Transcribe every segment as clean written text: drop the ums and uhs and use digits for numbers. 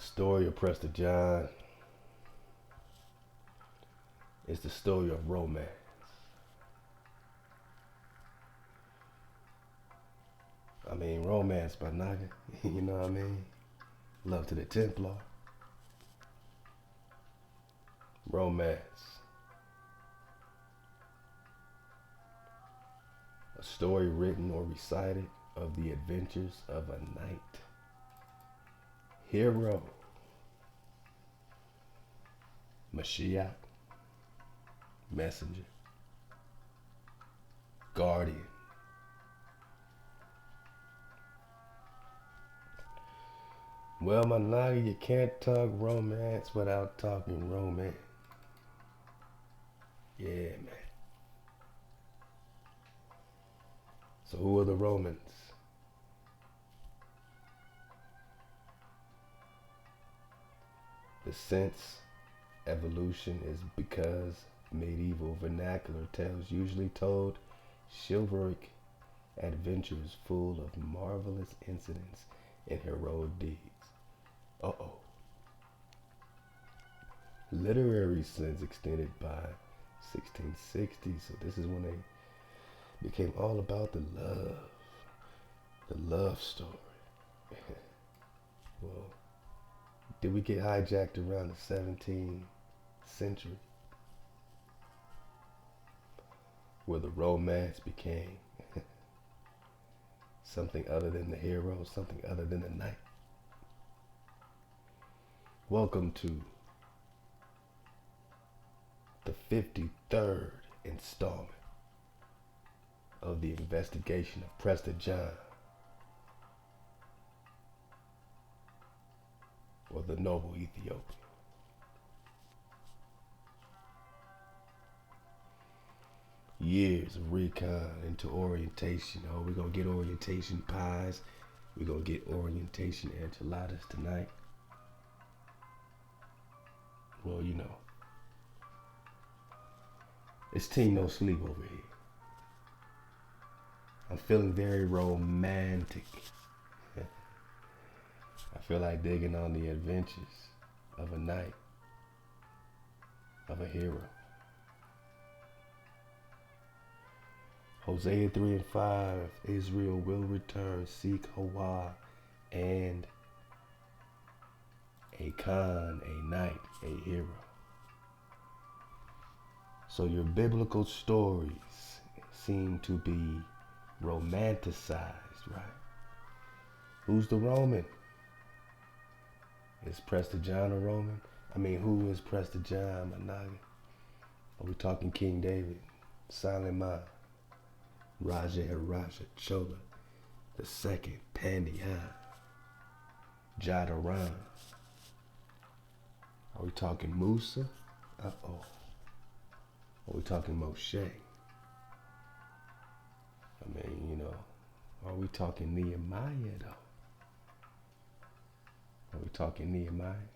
story of Prester John is the story of romance. I mean, romance by Naga, you know what I mean? Love to the Templar. Romance. A story written or recited of the adventures of a knight, hero, Mashiach, messenger, guardian. Well, my Naga, you can't talk romance without talking romance. Yeah, man. So who are the Romans? The sense evolution is because medieval vernacular tales usually told chivalric adventures full of marvelous incidents and heroic deeds. Uh-oh. Literary sense extended by 1660, so this is when they became all about the love story. Well, did we get hijacked around the 17th century, where the romance became something other than the hero, something other than the knight? Welcome to the 53rd installment of the investigation of Prester John, or the noble Ethiopian. Years of recon into orientation. Oh, we're gonna get orientation pies. We're gonna get orientation enchiladas tonight. Well, you know, it's Team No Sleep over here. I'm feeling very romantic. I feel like digging on the adventures of a knight, of a hero. Hosea 3:5, Israel will return, seek Hawa, and a Khan, a knight, a hero. So your biblical stories seem to be romanticized, right? Who's the Roman? Is Prester John a Roman? I mean, who is Prester John, Managa? Are we talking King David, Solomon, Raja Chola the second, Pandian, Jadaran? Are we talking Musa? Uh-oh. Are we talking Moshe? I mean, you know, are we talking Nehemiah though? Are we talking Nehemiah?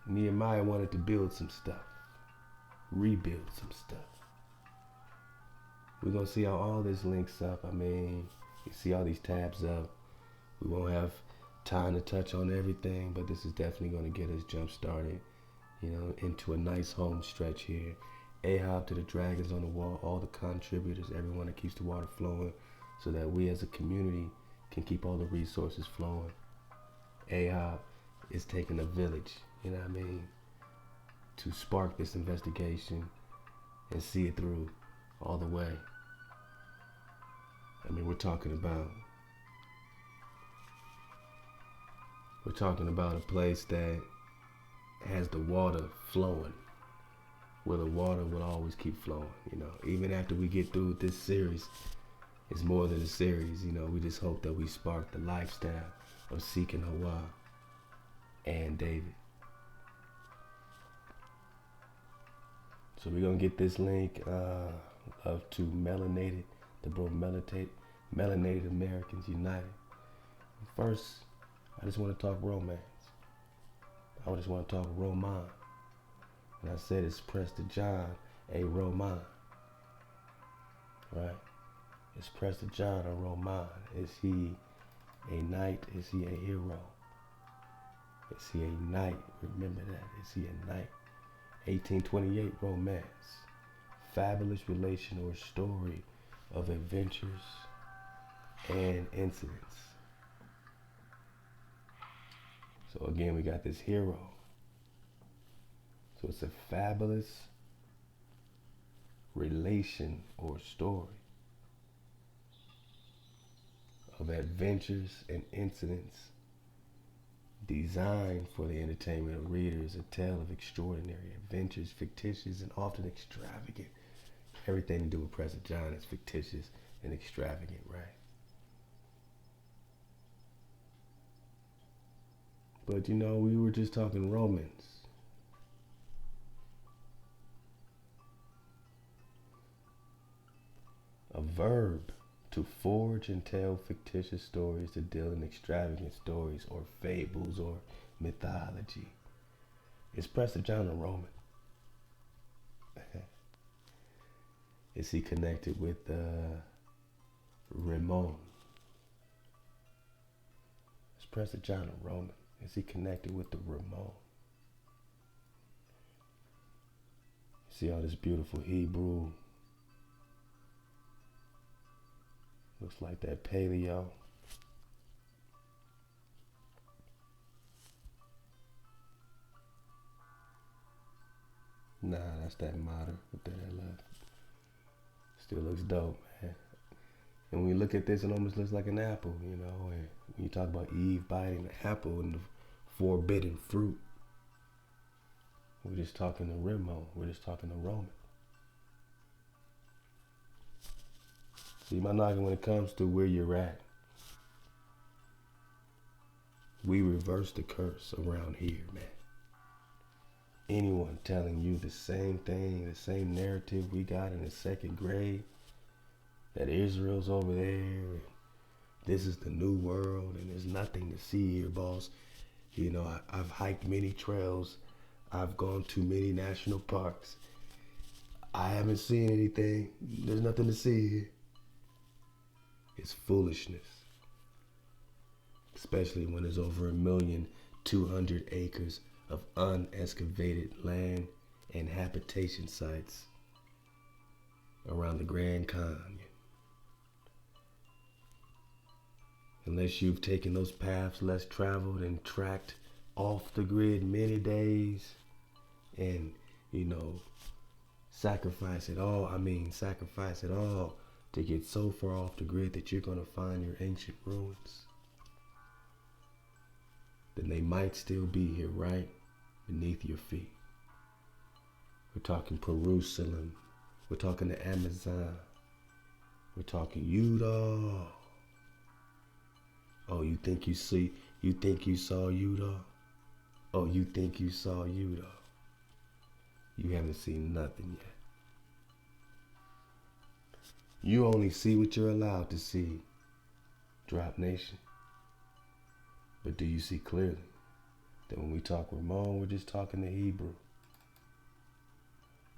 Nehemiah wanted to build some stuff, rebuild some stuff. We're going to see how all this links up. I mean, you see all these tabs up. We won't have time to touch on everything, but this is definitely going to get us jump started, you know, into a nice home stretch here. Ahab to the dragons on the wall, all the contributors, everyone that keeps the water flowing so that we as a community can keep all the resources flowing. Ahab is taking a village, you know what I mean, to spark this investigation and see it through all the way. I mean, we're talking about a place that has the water flowing, where the water will always keep flowing, you know. Even after we get through this series, it's more than a series, you know. We just hope that we spark the lifestyle of seeking Hawa and David. So we're going to get this link up to Melanated, the Melanated Americans United. First, I just want to talk romance. I just want to talk Roman. And I said it's Prester John, a Roman. Right? Is Prester John a Roman? Is he A knight? Is he a hero? Is he a knight? Remember that. Is he a knight? 1828 romance. Fabulous relation or story of adventures and incidents. So again, we got this hero. So it's a fabulous relation or story of adventures and incidents designed for the entertainment of readers, a tale of extraordinary adventures, fictitious and often extravagant. Everything to do with Prester John is fictitious and extravagant, right? But you know, we were just talking Romans. A verb, to forge and tell fictitious stories, to deal in extravagant stories or fables or mythology. Is Prester John a Roman? Is he connected with Ramon? Is Prester John a Roman? Is he connected with the Ramon? See all this beautiful Hebrew. Looks like that paleo. Nah, that's that modern with that left. Still looks dope, man. And when you look at this, it almost looks like an apple, you know. And when you talk about Eve biting the apple and the forbidden fruit, we're just talking to Remo. We're just talking to Roman. See, my noggin, when it comes to where you're at, we reverse the curse around here, man. Anyone telling you the same thing, the same narrative we got in the second grade, that Israel's over there, and this is the new world, and there's nothing to see here, boss. You know, I've hiked many trails. I've gone to many national parks. I haven't seen anything. There's nothing to see here. It's foolishness. Especially when there's over 1,200,000 acres of unexcavated land and habitation sites around the Grand Canyon. Unless you've taken those paths less traveled and tracked off the grid many days and, you know, sacrifice it all to get so far off the grid that you're going to find your ancient ruins, then they might still be here right beneath your feet. We're talking Jerusalem. We're talking the Amazon. We're talking Utah. Oh, you think you saw Utah? Oh, you think you saw Utah? You haven't seen nothing yet. You only see what you're allowed to see, Drop Nation. But do you see clearly that when we talk Ramon, we're just talking the Hebrew?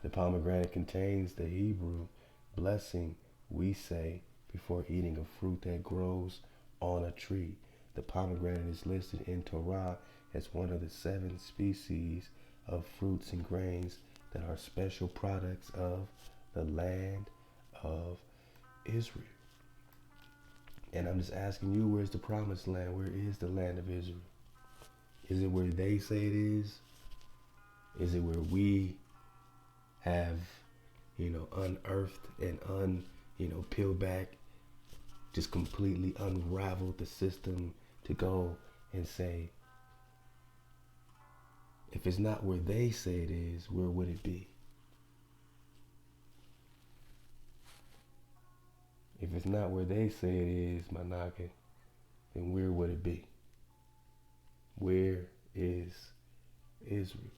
The pomegranate contains the Hebrew blessing we say before eating a fruit that grows on a tree. The pomegranate is listed in Torah as one of the 7 species of fruits and grains that are special products of the land of Israel. And I'm just asking you, where's the promised land? Where is the land of Israel? Is it where they say it is? Is it where we have, unearthed and peeled back, just completely unraveled the system to go and say, if it's not where they say it is, where would it be? If it's not where they say it is, my noggin, then where would it be? Where is Israel?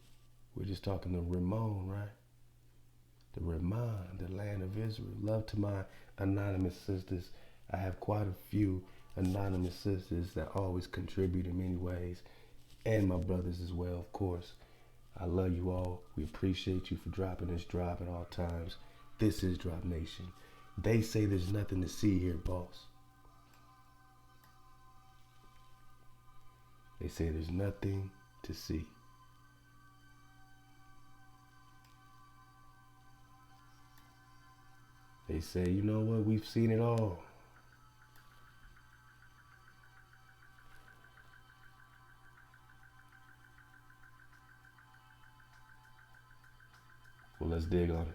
We're just talking to Ramon, right? The Ramon, the land of Israel. Love to my anonymous sisters. I have quite a few anonymous sisters that always contribute in many ways. And my brothers as well, of course. I love you all. We appreciate you for dropping this drop at all times. This is Drop Nation. They say there's nothing to see here, boss. They say there's nothing to see. They say, you know what, we've seen it all. Well, let's dig on it.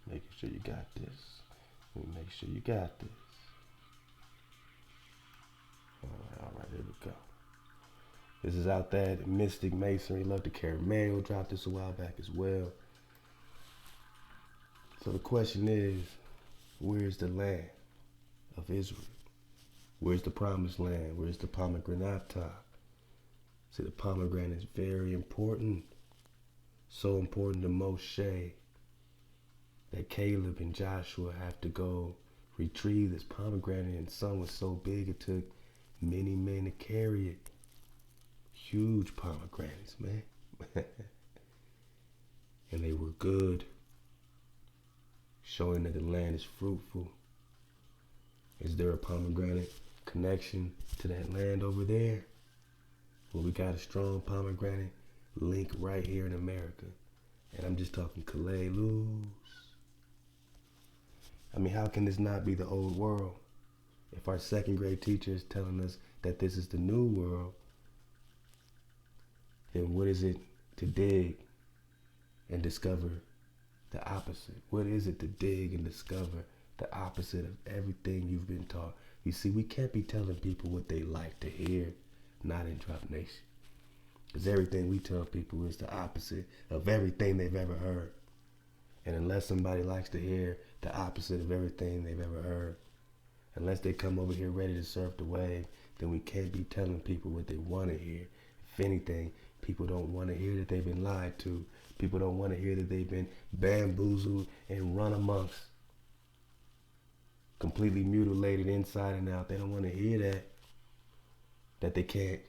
Making sure you got this. Make sure you got this. All right, here we go. This is out there at Mystic Masonry. Love to carry mail. Dropped this a while back as well. So the question is, where's the land of Israel? Where's the promised land? Where's the pomegranate? See, the pomegranate is very important. So important to Moshe that Caleb and Joshua have to go retrieve this pomegranate, and some was so big it took many men to carry it. Huge pomegranates, man. And they were good, showing that the land is fruitful. Is there a pomegranate connection to that land over there? Well, we got a strong pomegranate link right here in America. And I'm just talking Calais loose. I mean, how can this not be the old world? If our second grade teacher is telling us that this is the new world, then what is it to dig and discover the opposite? What is it to dig and discover the opposite of everything you've been taught? You see, we can't be telling people what they like to hear, not in Drop Nation. Because everything we tell people is the opposite of everything they've ever heard. And unless somebody likes to hear the opposite of everything they've ever heard, unless they come over here ready to surf the wave, then we can't be telling people what they want to hear. If anything, people don't want to hear that they've been lied to. People don't want to hear that they've been bamboozled and run amongst, completely mutilated inside and out. They don't want to hear that they can't,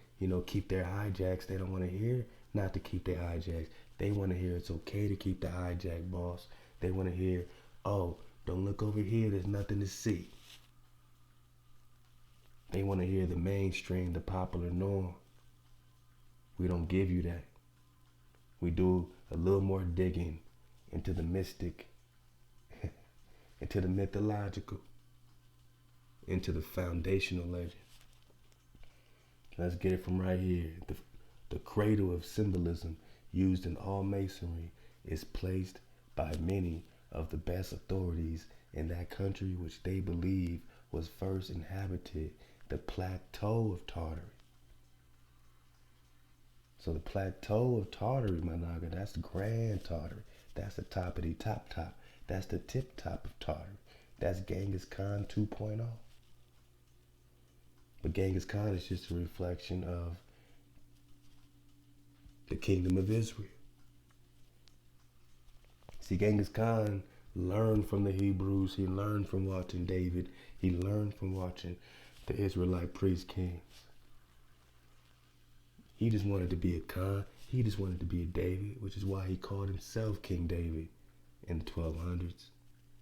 keep their hijacks. They don't want to hear not to keep their hijacks. They want to hear it's okay to keep the hijack, boss. They want to hear, oh, don't look over here, there's nothing to see. They want to hear the mainstream, the popular norm. We don't give you that. We do a little more digging into the mystic, into the mythological, into the foundational legend. Let's get it from right here. The cradle of symbolism used in all masonry is placed by many of the best authorities in that country which they believe was first inhabited, the plateau of Tartary. So the plateau of Tartary, my naga, that's the Grand Tartary. That's the top of the top. That's the tip top of Tartary. That's Genghis Khan 2.0. But Genghis Khan is just a reflection of the kingdom of Israel. See, Genghis Khan learned from the Hebrews. He learned from watching David. He learned from watching the Israelite priest kings. He just wanted to be a Khan. He just wanted to be a David, which is why he called himself King David in the 1200s,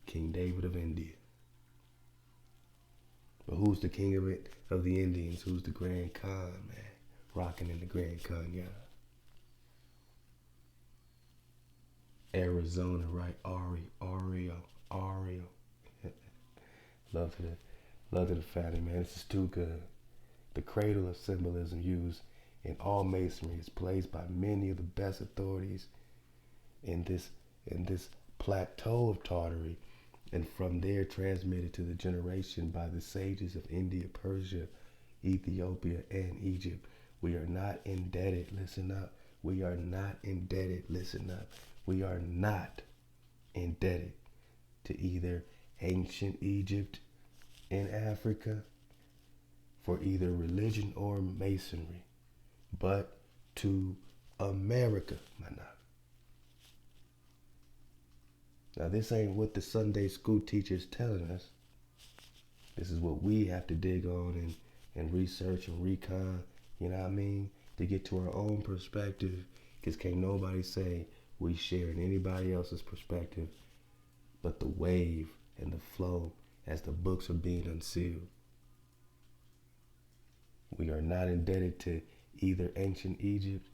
King David of India. But who's the king of the Indians? Who's the Grand Khan, man? Rocking in the Grand Khan, yeah. Arizona, right? Ario. Love to the family, man. This is too good. The cradle of symbolism used in all masonry is placed by many of the best authorities in this plateau of Tartary, and from there transmitted to the generation by the sages of India, Persia, Ethiopia, and Egypt. We are not indebted, listen up. We are not indebted, listen up. We are not indebted to either ancient Egypt in Africa for either religion or masonry, but to America, my nigga. Now, this ain't what the Sunday school teacher's telling us. This is what we have to dig on and research and recon, you know what I mean, to get to our own perspective, because can't nobody say we sharing anybody else's perspective but the wave and the flow as the books are being unsealed. We are not indebted to either ancient Egypt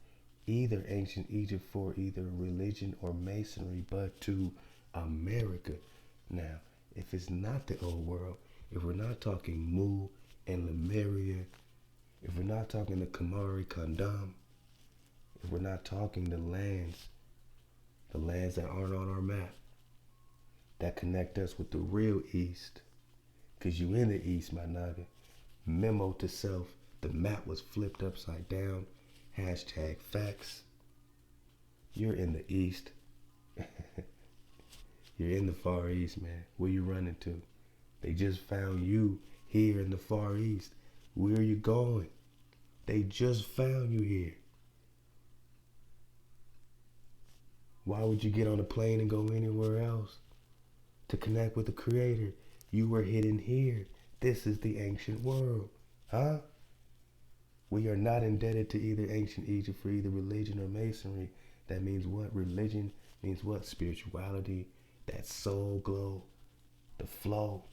for either religion or masonry, but to America. Now, if it's not the old world, if we're not talking Mu and Lemuria, if we're not talking the Kamari Kandam, if we're not talking the lands that aren't on our map, that connect us with the real East, because you in the East, my naga. Memo to self, the map was flipped upside down. Hashtag facts. You're in the East. You're in the Far East, man. Where you running to? They just found you here in the Far East. Where are you going? They just found you here. Why would you get on a plane and go anywhere else to connect with the Creator? You were hidden here. This is the ancient world. Huh? We are not indebted to either ancient Egypt for either religion or masonry. That means what? Religion means what? Spirituality, that soul glow, the flow,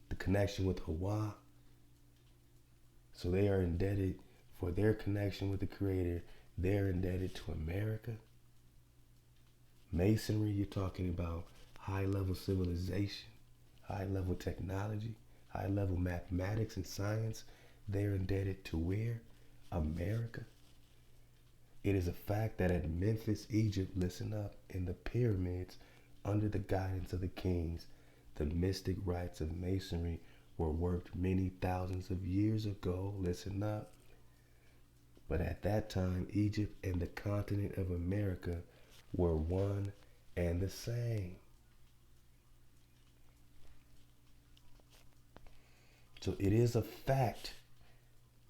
the connection with Hawa. So they are indebted for their connection with the Creator. They're indebted to America. Masonry, you're talking about high-level civilization, high-level technology, high-level mathematics and science. They're indebted to where? America. It is a fact that at Memphis, Egypt, listen up, in the pyramids, under the guidance of the kings, the mystic rites of masonry were worked many thousands of years ago. Listen up. But at that time, Egypt and the continent of America were one and the same. So it is a fact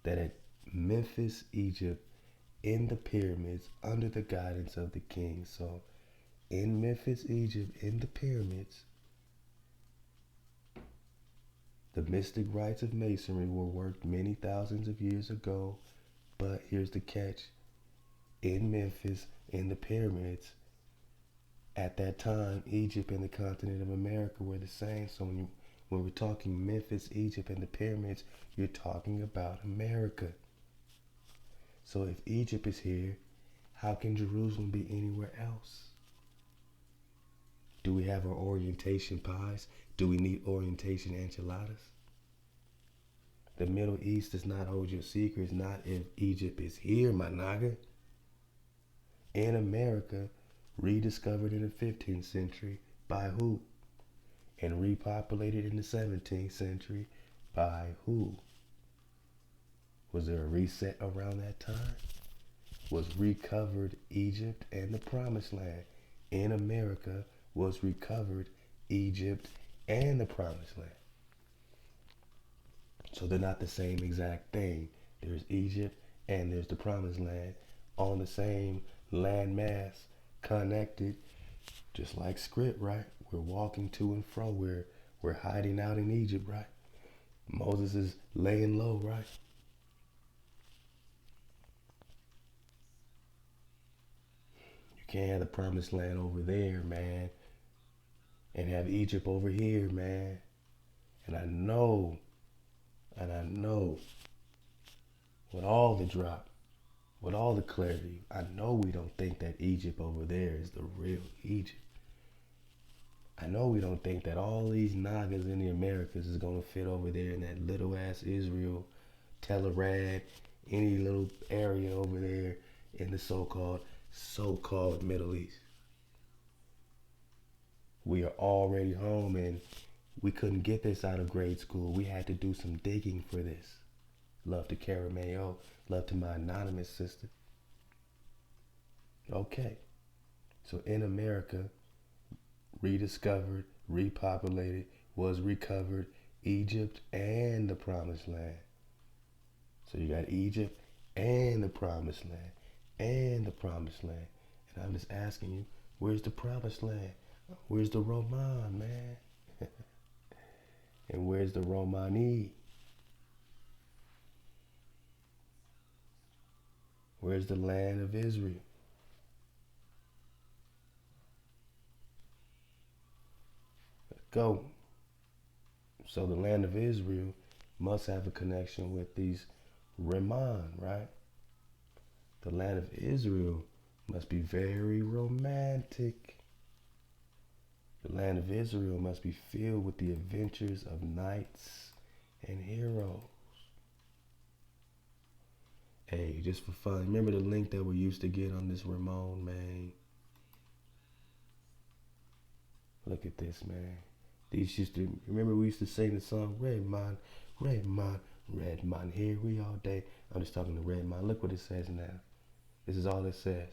that at Memphis, Egypt, in the pyramids, under the guidance of the king. So in Memphis, Egypt, in the pyramids, the mystic rites of masonry were worked many thousands of years ago. But here's the catch. In Memphis, in the pyramids, at that time, Egypt and the continent of America were the same. So when we're talking Memphis, Egypt, and the pyramids, you're talking about America. So if Egypt is here, how can Jerusalem be anywhere else? Do we have our orientation pies? Do we need orientation enchiladas? The Middle East does not hold your secrets, not if Egypt is here, my naga. In America, rediscovered in the 15th century by who? And repopulated in the 17th century by who? Was there a reset around that time? Was recovered Egypt and the Promised Land. In America was recovered Egypt and the Promised Land. So they're not the same exact thing. There's Egypt and there's the Promised Land on the same land mass, connected, just like script, right? We're walking to and fro. We're hiding out in Egypt, right? Moses is laying low, right? You can't have the Promised Land over there, man, and have Egypt over here, man. And I know, with all the drop, with all the clarity, I know we don't think that Egypt over there is the real Egypt. I know we don't think that all these Nagas in the Americas is going to fit over there in that little ass Israel, Telerad, any little area over there in the so-called Middle East. We are already home, and we couldn't get this out of grade school. We had to do some digging for this. Love to Cara Mayo. Love to my anonymous sister. Okay. So in America, rediscovered, repopulated, was recovered Egypt and the Promised Land. So you got Egypt and the Promised Land and the Promised Land. And I'm just asking you, where's the Promised Land? Where's the Roman, man? And where's the Romani? Where's the land of Israel? go. So the land of Israel must have a connection with these Rimmon, right? The land of Israel must be very romantic. The land of Israel must be filled with the adventures of knights and heroes. Hey, just for fun, remember the link that we used to get on this Ramon, man? Look at this, man. These used to, remember we used to sing the song, Redmon, Redmon, Redmon, here we all day. I'm just talking to Redmon. Look what it says now. This is all it says.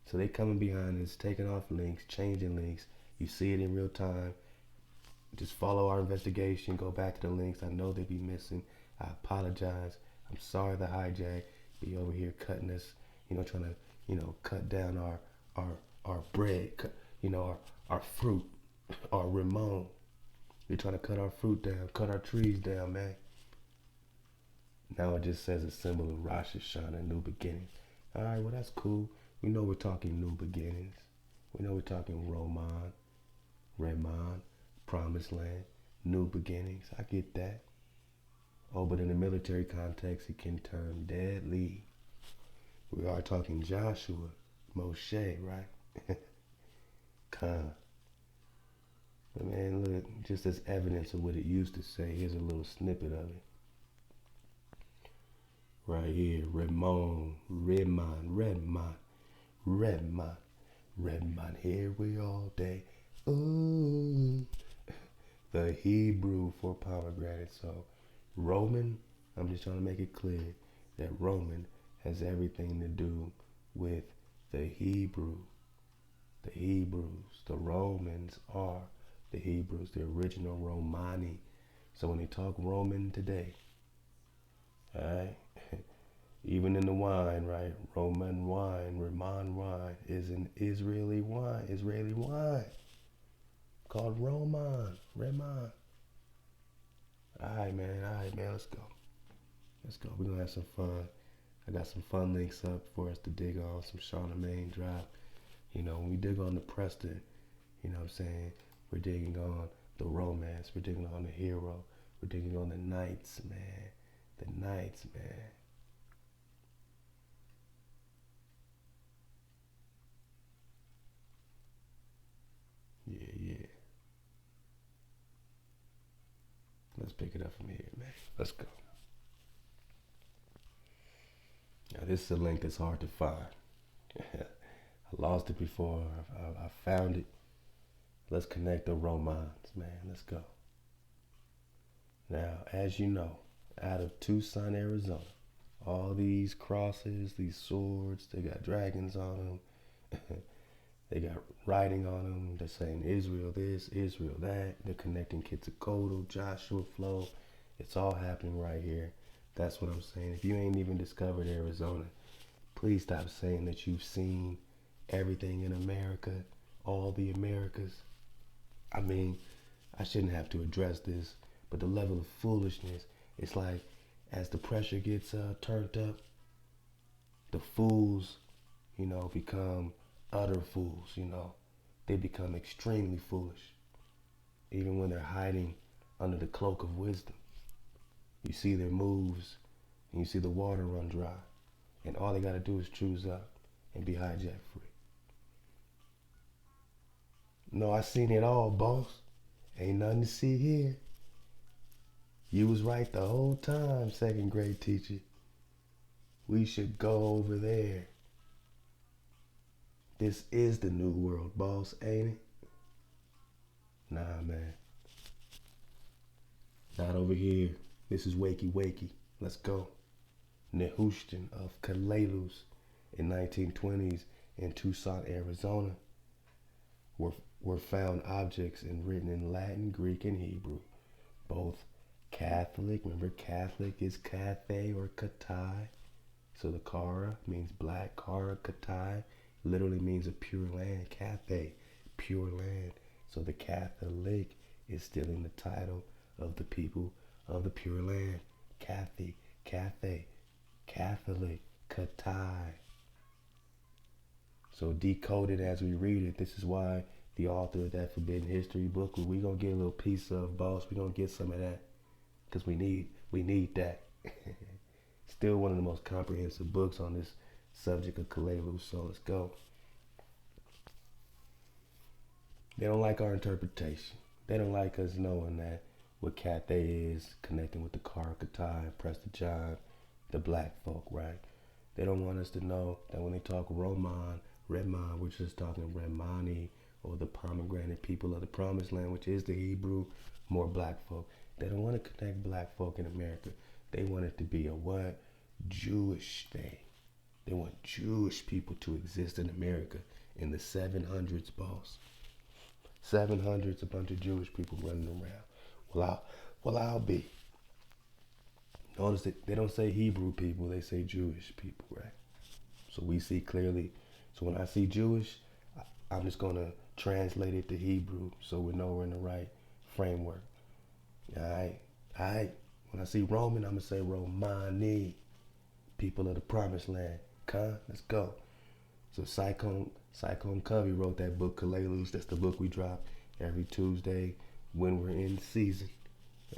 So they coming behind us, taking off links, changing links. You see it in real time. Just follow our investigation, go back to the links. I know they be missing. I apologize. I'm sorry the hijack be over here cutting us, trying to, cut down our bread, our fruit, our Ramon. They're trying to cut our fruit down, cut our trees down, man. Now it just says a symbol of Rosh Hashanah, new beginnings. All right, well, that's cool. We know we're talking new beginnings. We know we're talking Roman, Ramon, promised land, new beginnings. I get that. Oh, but in a military context, it can turn deadly. We are talking Joshua, Moshe, right? Khan. But man, look, just as evidence of what it used to say, here's a little snippet of it. Right here, Redmon, here we all day. Ooh. The Hebrew for pomegranate. So Roman, I'm just trying to make it clear that Roman has everything to do with the Hebrew. The Hebrews, the Romans are the Hebrews, the original Romani. So when they talk Roman today, all right, even in the wine, right, Roman wine, Ramon wine is an Israeli wine called Roman. All right, man, let's go. We're going to have some fun. I got some fun links up for us to dig on, some Charlemagne drop. When we dig on the Prester, you know what I'm saying, we're digging on the romance, we're digging on the hero, we're digging on the knights, man. The knights, man. Yeah. Let's pick it up from here, man. Let's go. Now, this is a link that's hard to find. I lost it before. I found it. Let's connect the Romans, man. Let's go. Now, as you know, out of Tucson, Arizona, all these crosses, these swords, they got dragons on them. They got writing on them. They're saying Israel this, Israel that. They're connecting Quetzalcoatl, Joshua Flow. It's all happening right here. That's what I'm saying. If you ain't even discovered Arizona, please stop saying that you've seen everything in America, all the Americas. I mean, I shouldn't have to address this, but the level of foolishness, it's like as the pressure gets turned up, the fools, become utter fools, They become extremely foolish, even when they're hiding under the cloak of wisdom. You see their moves, and you see the water run dry, and all they gotta do is choose up and be hijack free. No, I seen it all, boss. Ain't nothing to see here. You was right the whole time, second grade teacher. We should go over there. This is the new world, boss, ain't it? Nah, man. Not over here. This is wakey. Let's go. Nehushtan of Kalalus in 1920s in Tucson, Arizona were found objects written in Latin, Greek, and Hebrew. Both Catholic, remember Catholic is Cathay or Katai. So the Kara means black, Kara, Katai literally means a pure land, Cathay, pure land. So the Catholic is stealing the title of the people of the pure land. Cathay, Catholic, Katai. So decoded as we read it, this is why the author of that Forbidden History book. We gonna get a little piece of, boss. We gonna get some of that, cause we need that. Still one of the most comprehensive books on this subject of Kalelu. So let's go. They don't like our interpretation. They don't like us knowing that what Cathay is connecting with the Karakatai, Prester John, the black folk, right? They don't want us to know that when they talk Roman, Redman, we're just talking Remani, or the pomegranate people of the promised land, which is the Hebrew, more black folk. They don't want to connect black folk in America. They want it to be a what? Jewish thing. They want Jewish people to exist in America in the 700s, boss. 700s, a bunch of Jewish people running around. I'll be. Notice that they don't say Hebrew people, they say Jewish people, right? So we see clearly. So when I see Jewish, I'm just going to translate it to Hebrew so we know we're in the right framework. All right. When I see Roman, I'm going to say Romani, people of the promised land. Let's go. So Cyclone Covey wrote that book, Kalelus. That's the book we drop every Tuesday when we're in season.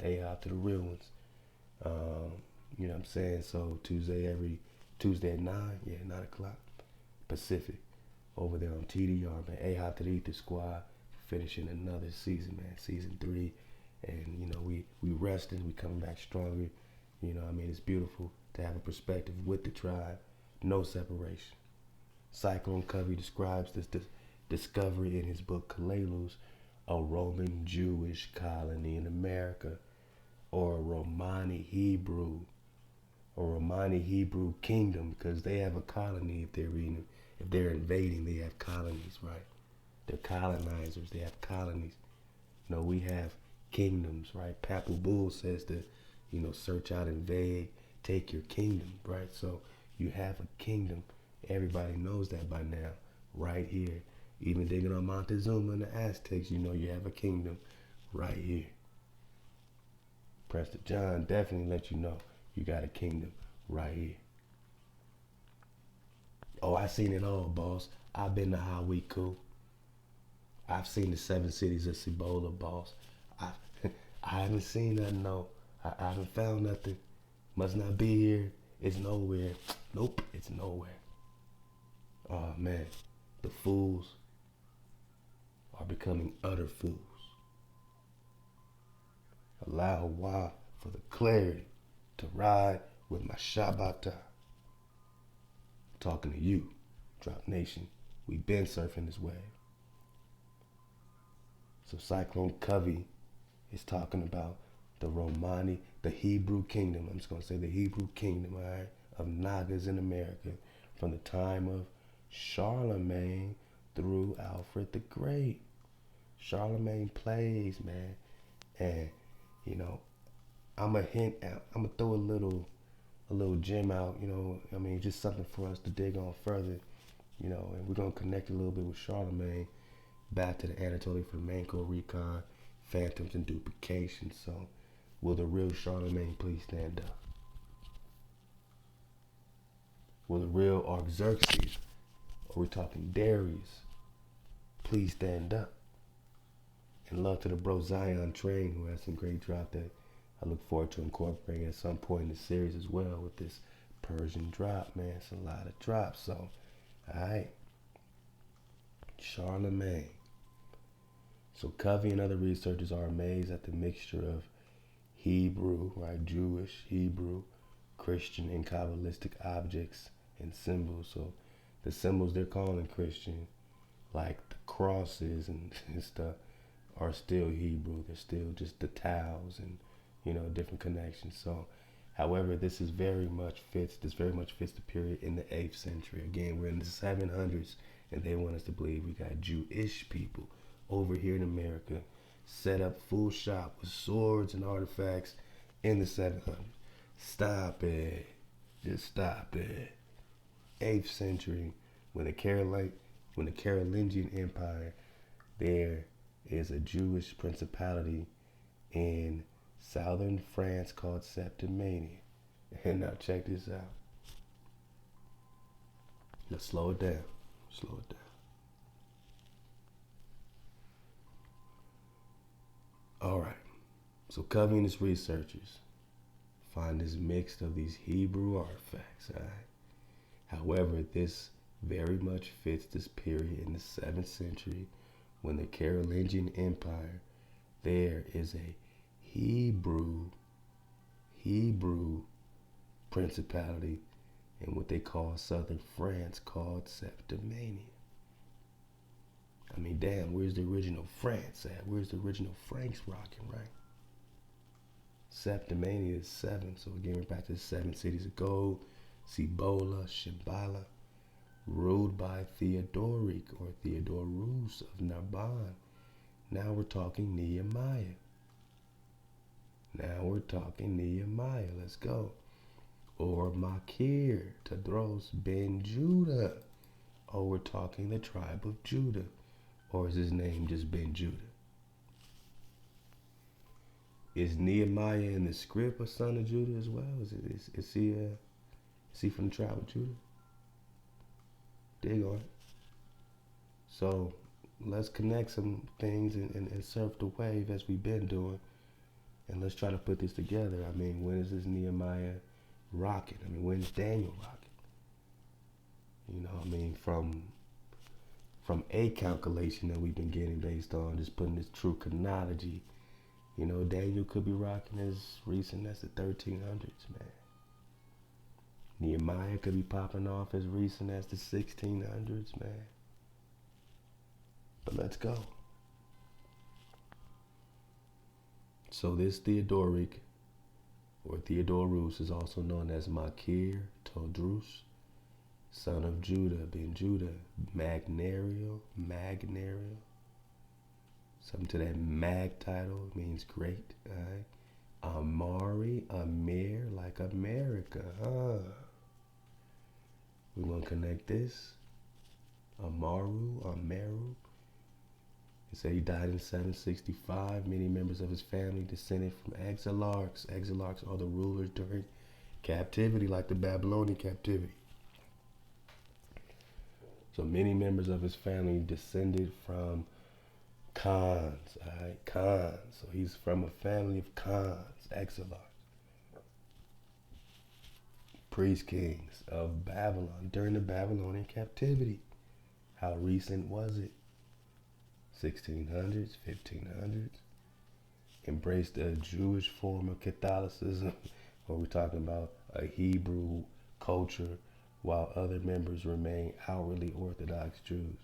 Ahab to the real ones. You know what I'm saying? So every Tuesday at 9 o'clock Pacific. Over there on TDR, man. Ahab to the Ether Squad, finishing another season, man. Season 3. And, you know, we resting, we coming back stronger. You know, I mean, it's beautiful to have a perspective with the tribe. No separation. Cyclone Covey describes this discovery in his book, Kalelus, a Roman Jewish colony in America, or a Romani Hebrew kingdom, because they have a colony if they're invading, they have colonies, right? They're colonizers, they have colonies. You know, we have kingdoms, right? Papal Bull says to, you know, search out, invade, take your kingdom, right? So you have a kingdom. Everybody knows that by now, right here. Even digging on Montezuma and the Aztecs, you know you have a kingdom right here. Prester John definitely let you know you got a kingdom right here. Oh, I seen it all, boss. I've been to Hawiku. I've seen the 7 cities of Cibola, boss. I haven't seen nothing, no. I haven't found nothing. Must not be here. It's nowhere. Nope, it's nowhere. Oh, man. The fools are becoming utter fools. Allow Wa for the clarity to ride with my Shabata. Talking to you, Drop Nation. We've been surfing this wave. So Cyclone Covey is talking about the Romani, the Hebrew kingdom. I'm just going to say the Hebrew kingdom, all right, of Nagas in America from the time of Charlemagne through Alfred the Great. Charlemagne plays, man. And, you know, I'm going to throw a little gem out, you know, I mean, just something for us to dig on further, you know, and we're going to connect a little bit with Charlemagne back to the Anatolia Flamenco recon, phantoms and duplication. So will the real Charlemagne please stand up? Will the real Artaxerxes, or we're talking Darius, please stand up? And love to the bro Zion Train, who has some great drop that I look forward to incorporating at some point in the series as well with this Persian drop, man. It's a lot of drops. So, alright. Charlemagne. So Covey and other researchers are amazed at the mixture of Hebrew, right? Jewish, Hebrew, Christian, and Kabbalistic objects and symbols. So the symbols they're calling Christian, like the crosses and stuff, are still Hebrew. They're still just the towels and, you know, different connections. So, however, this very much fits the period in the 8th century. Again, we're in the 700s, and they want us to believe we got Jewish people over here in America set up full shop with swords and artifacts in the 700s. Stop it. Just stop it. 8th century, when the Carolingian Empire, there is a Jewish principality in southern France called Septimania. And now check this out. Let's slow it down. All right. So Covenant's researchers find this mix of these Hebrew artifacts. All right. However, this very much fits this period in the 7th century when the Carolingian Empire, there is a Hebrew principality in what they call southern France called Septimania. I mean, damn, where's the original France at? Where's the original Franks rocking, right? Septimania is 7, so again, we're back to the 7 cities of gold, Cibola, Shibala, ruled by Theodoric or Theodorus of Narbonne. Now we're talking Nehemiah. Let's go. Or Makir, Tadros ben Judah. Oh, we're talking the tribe of Judah. Or is his name just Ben Judah? Is Nehemiah in the script a son of Judah as well? Is he from the tribe of Judah? Dig on it. So let's connect some things and surf the wave as we've been doing. And let's try to put this together. I mean, when is this Nehemiah rocking? I mean, when is Daniel rocking? You know, I mean, from a calculation that we've been getting based on just putting this true chronology, you know, Daniel could be rocking as recent as the 1300s, man. Nehemiah could be popping off as recent as the 1600s, man. But let's go. So this Theodoric, or Theodorus, is also known as Makir Todrus, son of Judah, ben Judah, Magnarial. Something to that mag title means great, all right? Amari, Amir, like America, huh? We're gonna connect this. Amaru. It said he died in 765. Many members of his family descended from exilarchs. Exilarchs are the rulers during captivity, like the Babylonian captivity. So many members of his family descended from Khans, all right? Khans. So he's from a family of Khans, exilarchs. Priest kings of Babylon during the Babylonian captivity. How recent was it? 1600s, 1500s. Embraced a Jewish form of Catholicism, or we're talking about a Hebrew culture, while other members remain outwardly Orthodox Jews.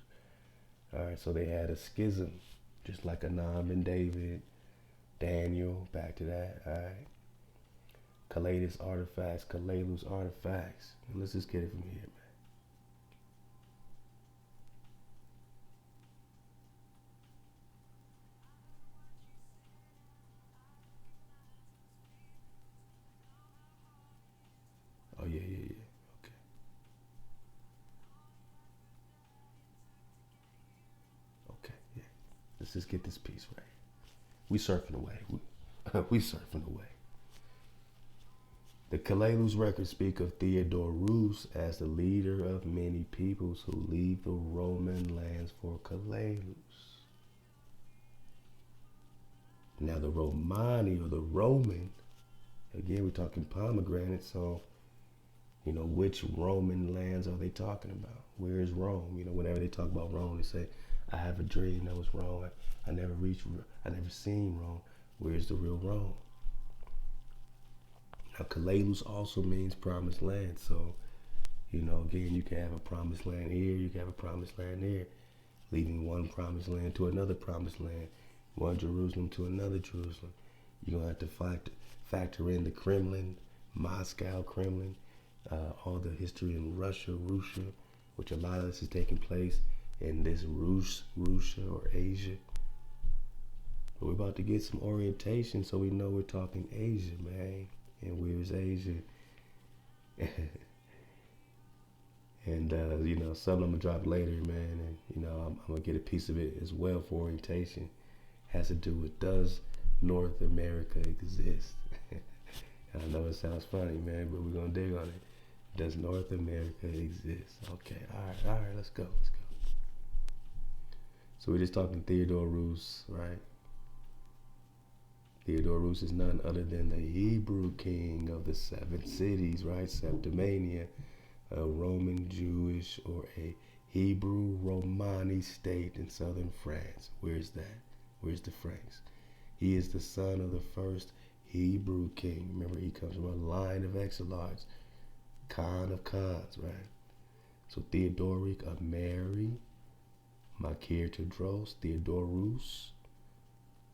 All right, so they had a schism, just like Anam and David, Daniel, back to that. All right. Kalalus artifacts. Let's just get it from here, man. Oh, yeah. Okay. Okay, yeah. Let's just get this piece right. We surfing away. We surfing away. The Kalalus records speak of Theodorus as the leader of many peoples who leave the Roman lands for Kalalus. Now the Romani, or the Roman, again we're talking pomegranate, so you know, which Roman lands are they talking about? Where is Rome? You know, whenever they talk about Rome, they say, I have a dream that was Rome. I never seen Rome. Where's the real Rome? Now, Kalalus also means promised land. So, you know, again, you can have a promised land here, you can have a promised land there, leaving one promised land to another promised land, one Jerusalem to another Jerusalem. You're going to have to factor in the Kremlin, Moscow Kremlin, all the history in Russia, which a lot of this is taking place in this Russia or Asia. But we're about to get some orientation so we know we're talking Asia, man. And where's Asia? And, you know, something I'm going to drop later, man. And, you know, I'm going to get a piece of it as well for orientation. Has to do with, does North America exist? I know it sounds funny, man, but we're going to dig on it. Does North America exist? Okay, all right, let's go. So we're just talking Theodorus, right? Theodorus is none other than the Hebrew king of the 7 cities, right? Septimania, a Roman Jewish or a Hebrew Romani state in southern France. Where's that? Where's the Franks? He is the son of the first Hebrew king. Remember, he comes from a line of exilarchs, Khan of Khans, right? So Theodoric of Mary, Makir Tedros, Theodorus,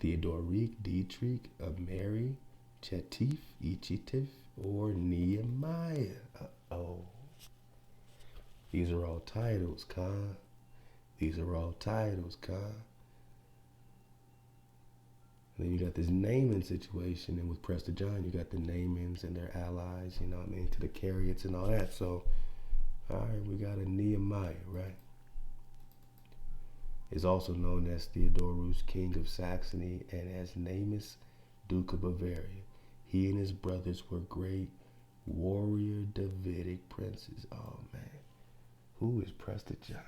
Theodoric, Dietrich of Mary, Chetif, Ichitif, or Nehemiah. Uh-oh. These are all titles, Khan. These are all titles, Khan. And then you got this naming situation, and with Prester John, you got the namings and their allies, you know what I mean, to the Cariots and all that. So, all right, we got a Nehemiah, right? Is also known as Theodorus, king of Saxony, and as Namus, duke of Bavaria. He and his brothers were great warrior Davidic princes. Oh, man. Who is Prester John?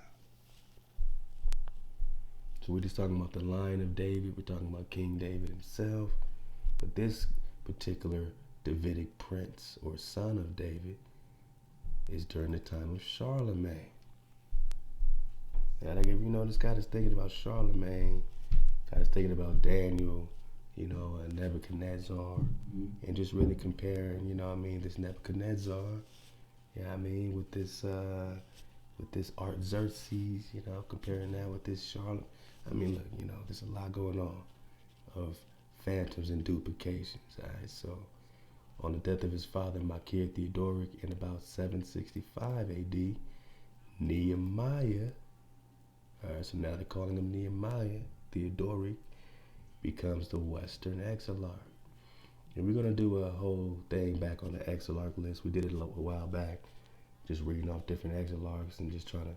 So we're just talking about the line of David. We're talking about King David himself. But this particular Davidic prince or son of David is during the time of Charlemagne. Now, like, if you know, this guy is thinking about Charlemagne, guy is thinking about Daniel, you know, and Nebuchadnezzar, and just really comparing, you know what I mean, this Nebuchadnezzar, you know what I mean, with this Artaxerxes, you know, comparing that with this Charlemagne. I mean, look, you know, there's a lot going on of phantoms and duplications, all right? So, on the death of his father, Makir Theodoric, in about 765 AD, Nehemiah, all right, so now they're calling him Nehemiah, Theodoric, becomes the Western Exilarch. And we're going to do a whole thing back on the Exilarch list. We did it a while back, just reading off different Exilarchs and just trying to,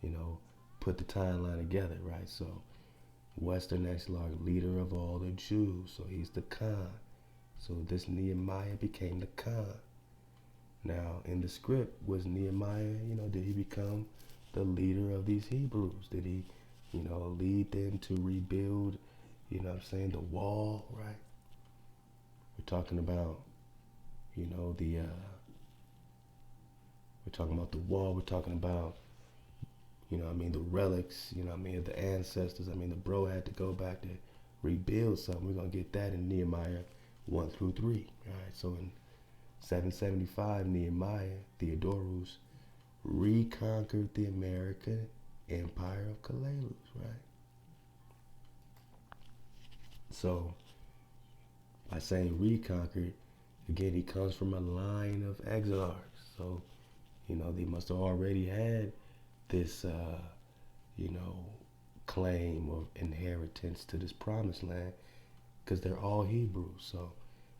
you know, put the timeline together, right? So, Western Exilarch, leader of all the Jews. So, he's the Khan. So, this Nehemiah became the Khan. Now, in the script, was Nehemiah, you know, did he become the leader of these Hebrews? Did he, you know, lead them to rebuild, you know what I'm saying, the wall, right? We're talking about, you know, we're talking about the wall. We're talking about, you know what I mean, the relics, you know what I mean, of the ancestors. I mean, the bro had to go back to rebuild something. We're going to get that in Nehemiah 1 through 3, all right? So, in 775, Nehemiah, Theodorus, reconquered the American Empire of Kalalus, right? So, by saying reconquered, again, he comes from a line of exilarchs. So, you know, they must have already had this, you know, claim of inheritance to this promised land because they're all Hebrews. So,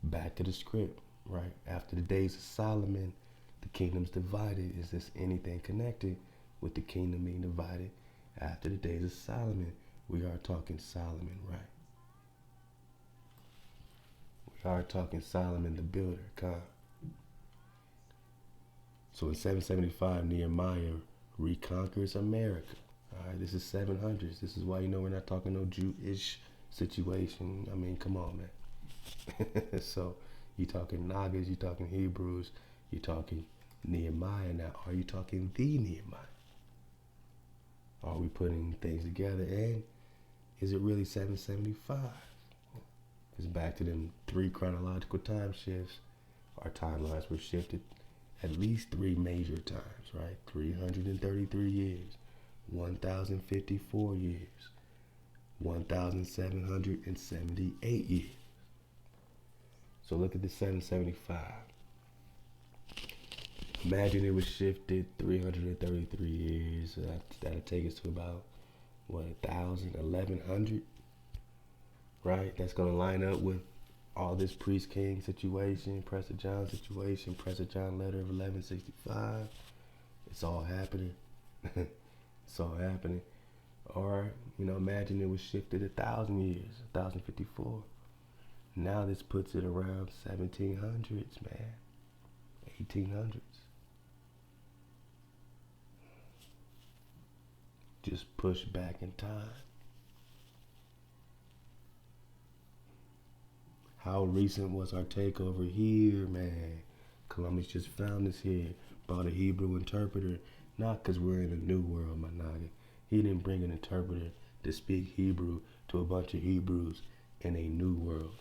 back to the script, right? After the days of Solomon, the kingdom's divided. Is this anything connected with the kingdom being divided after the days of Solomon? We are talking Solomon, right? We are talking Solomon the builder, God. So in 775, Nehemiah reconquers America. All right, this is 700s. This is why, you know, we're not talking no Jewish situation. I mean, come on, man. So you're talking Nagas, you're talking Hebrews, you're talking Nehemiah. Now, are you talking the Nehemiah? Are we putting things together? And is it really 775? It's back to them 3 chronological time shifts. Our timelines were shifted at least 3 major times, right? 333 years, 1,054 years, 1,778 years. So look at the 775. Imagine it was shifted 333 years. That'll take us to about, what, 1,000, 1,100, right? That's going to line up with all this priest king situation, Prester John situation, Prester John letter of 1165. It's all happening. It's all happening. Or, you know, imagine it was shifted 1,000 years, 1,054. Now this puts it around 1700s, man, 1800s. Just push back in time. How recent was our takeover here, man? Columbus just found us here, brought a Hebrew interpreter, not because we're in a new world, my nigga. He didn't bring an interpreter to speak Hebrew to a bunch of Hebrews in a new world.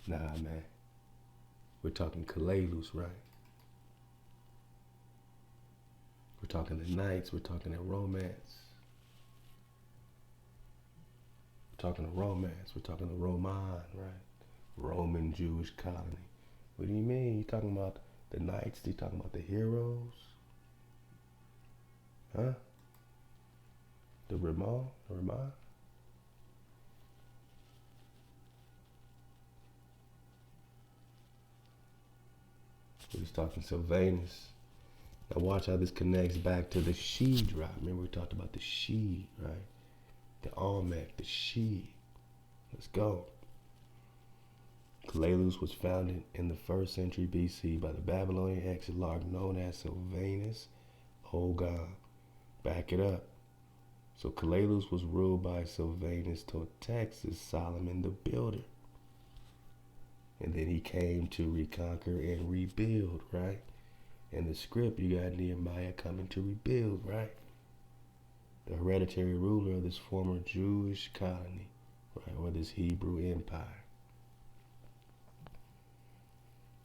Nah, man. We're talking Kalelus, right? We're talking the Knights. We're talking the romance. We're talking the romance. We're talking the Roman, right? Roman Jewish colony. What do you mean? You talking about the Knights? You talking about the heroes? Huh? The Ramon? The Ramon? He's talking Sylvanus. Now watch how this connects back to the she drop. Remember we talked about the she, right? The Almec, the she. Let's go. Kalelus was founded in the 1st century BC by the Babylonian exarch known as Sylvanus Ogon. Back it up. So Kalelus was ruled by Sylvanus till Texas, Solomon the Builder. And then he came to reconquer and rebuild, right? In the script, you got Nehemiah coming to rebuild, right? The hereditary ruler of this former Jewish colony, right? Or this Hebrew empire.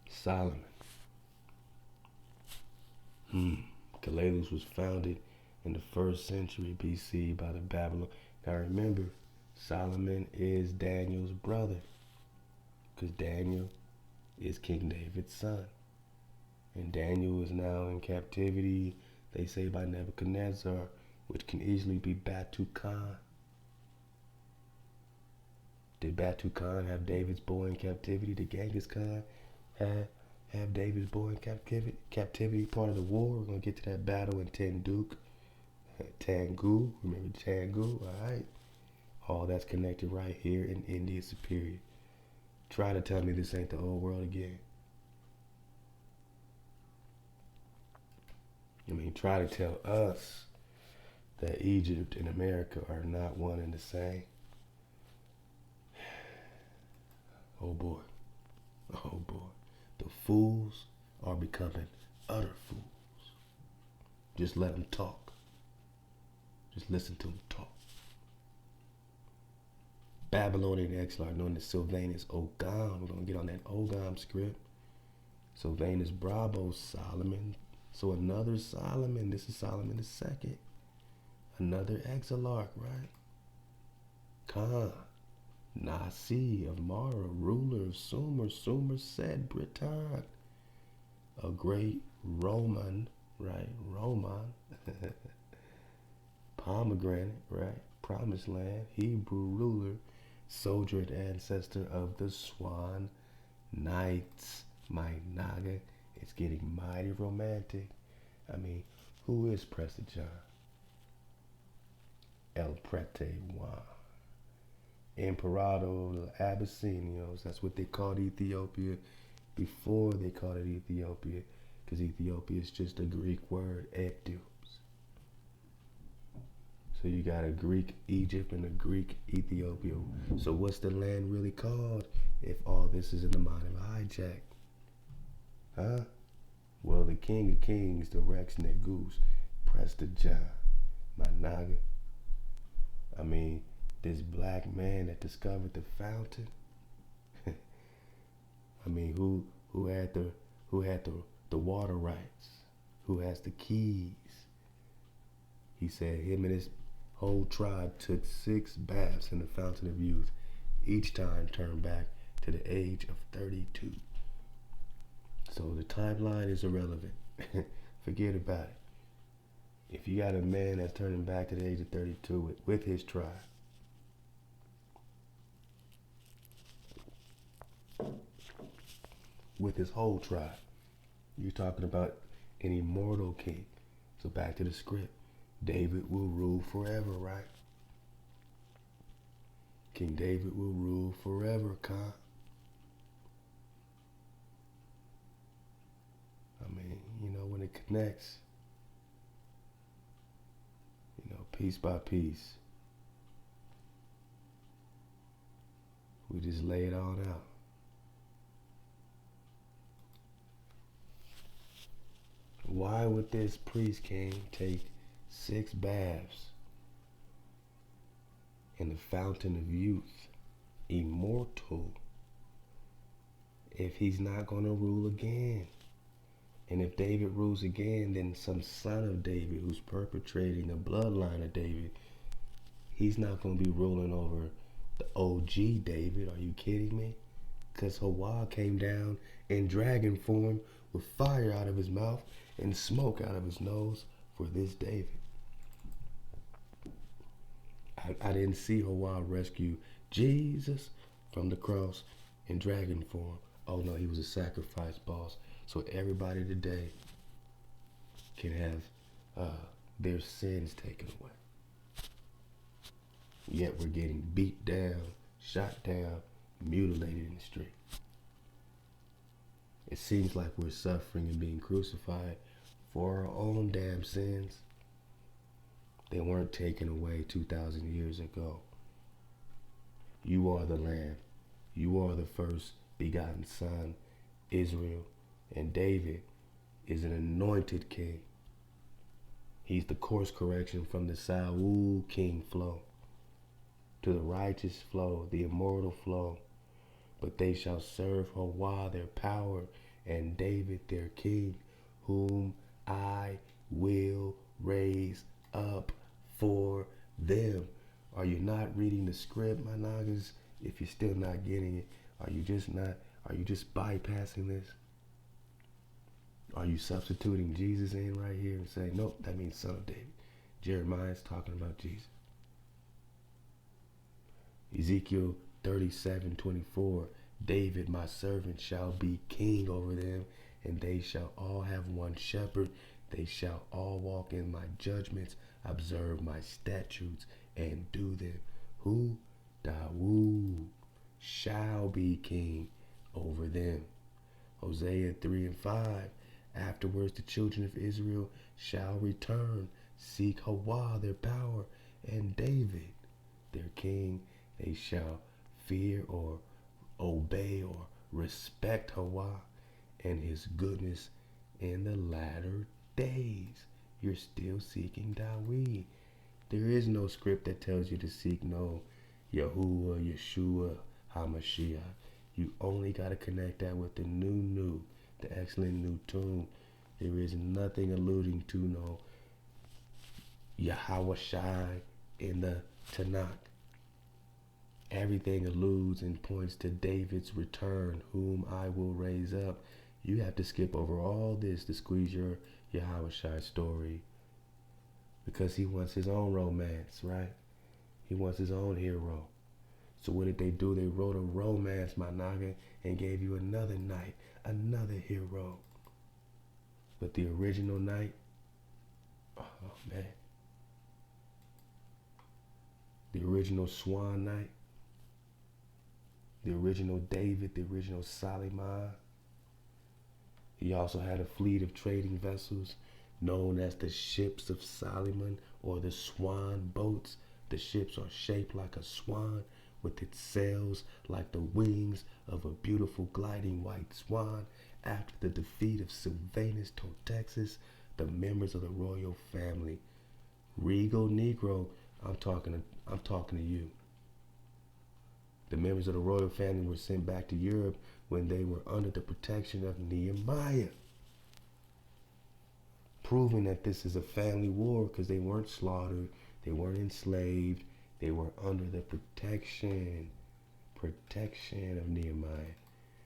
Solomon. Kalelus was founded in the 1st century BC by the Babylon. Now remember, Solomon is Daniel's brother, because Daniel is King David's son. And Daniel is now in captivity, they say, by Nebuchadnezzar, which can easily be Batu Khan. Did Batu Khan have David's boy in captivity? Did Genghis Khan have David's boy in captivity? Part of the war. We're going to get to that battle in Tangut. Remember Tangut? All right. All that's connected right here in India Superior. Try to tell me this ain't the old world again. I mean, try to tell us that Egypt and America are not one and the same. Oh boy. Oh boy. The fools are becoming utter fools. Just let them talk. Just listen to them talk. Babylonian exarch known as Sylvanus Ogon. We're going to get on that Ogon script. Sylvanus Bravo Solomon. So another Solomon. This is Solomon II. Another exarch, right? Khan. Nasi of Mara, ruler of Sumer. Sumer said Britain. A great Roman, right? Roman. Pomegranate, right? Promised land. Hebrew ruler. Soldier and ancestor of the Swan Knights. My naga. It's getting mighty romantic. I mean, who is Prester John? El Prete Juan. Emperado of the Abyssinians. That's what they called Ethiopia before they called it Ethiopia, because Ethiopia is just a Greek word, Epdus. So you got a Greek Egypt and a Greek Ethiopia. So what's the land really called if all this is in the mind of a hijack? Huh? Well, the King of Kings, the Rex Negus, Prester John, my naga. I mean, this black man that discovered the fountain. I mean, who had the water rights? Who has the keys? He said him and his whole tribe took 6 baths in the fountain of youth, each time turned back to the age of 32. So the timeline is irrelevant. Forget about it. If you got a man that's turning back to the age of 32 with his tribe, with his whole tribe, you're talking about an immortal king. So back to the script. David will rule forever, right? King David will rule forever, Khan. I mean, when it connects, piece by piece, We just lay it all out. Why would this priest king take 6 baths in the fountain of youth, immortal, if he's not going to rule again? And if David rules again, then some son of David who's perpetrating the bloodline of David, he's not going to be ruling over the OG David. Are you kidding me? Because Hawa came down in dragon form with fire out of his mouth and smoke out of his nose for this David. I didn't see Hawa rescue Jesus from the cross in dragon form. Oh no, he was a sacrifice, boss. So everybody today can have their sins taken away. Yet we're getting beat down, shot down, mutilated in the street. It seems like we're suffering and being crucified for our own damn sins. They weren't taken away 2,000 years ago. You are the Lamb. You are the first begotten Son, Israel. And David is an anointed king. He's the course correction from the Saul king flow to the righteous flow, the immortal flow. But they shall serve Hawa their power, and David their king, whom I will raise up for them. Are you not reading the script, my niggas? If you're still not getting it, are you just bypassing this? Are you substituting Jesus in right here and saying, nope, that means son of David? Jeremiah's talking about Jesus. Ezekiel 37:24, David, my servant, shall be king over them, and they shall all have one shepherd. They shall all walk in my judgments, observe my statutes, and do them. Who? Dawood shall be king over them. Hosea 3:5, afterwards the children of Israel shall return, seek Hawa their power, and David their king. They shall fear or obey or respect Hawa and his goodness in the latter days. You're still seeking Dawood. There is no script that tells you to seek no Yahuwah, Yeshua, HaMashiach. You only got to connect that with the new, the excellent new tune. There is nothing alluding to no Yahweh Shai in the Tanakh. Everything alludes and points to David's return, whom I will raise up. You have to skip over all this to squeeze your Yahweh Shai story, because he wants his own romance, right? He wants his own hero. So what did they do? They wrote a romance, my naga, and gave you another knight, another hero. But the original knight, oh man, the original Swan knight, the original David, the original Solomon. He also had a fleet of trading vessels known as the ships of Solomon, or the swan boats. The ships are shaped like a swan, with its sails like the wings of a beautiful gliding white swan. After the defeat of Sylvanus Totexas, the members of the royal family, Regal Negro, I'm talking to you. The members of the royal family were sent back to Europe when they were under the protection of Nehemiah, proving that this is a family war, because they weren't slaughtered, they weren't enslaved, they were under the protection of Nehemiah,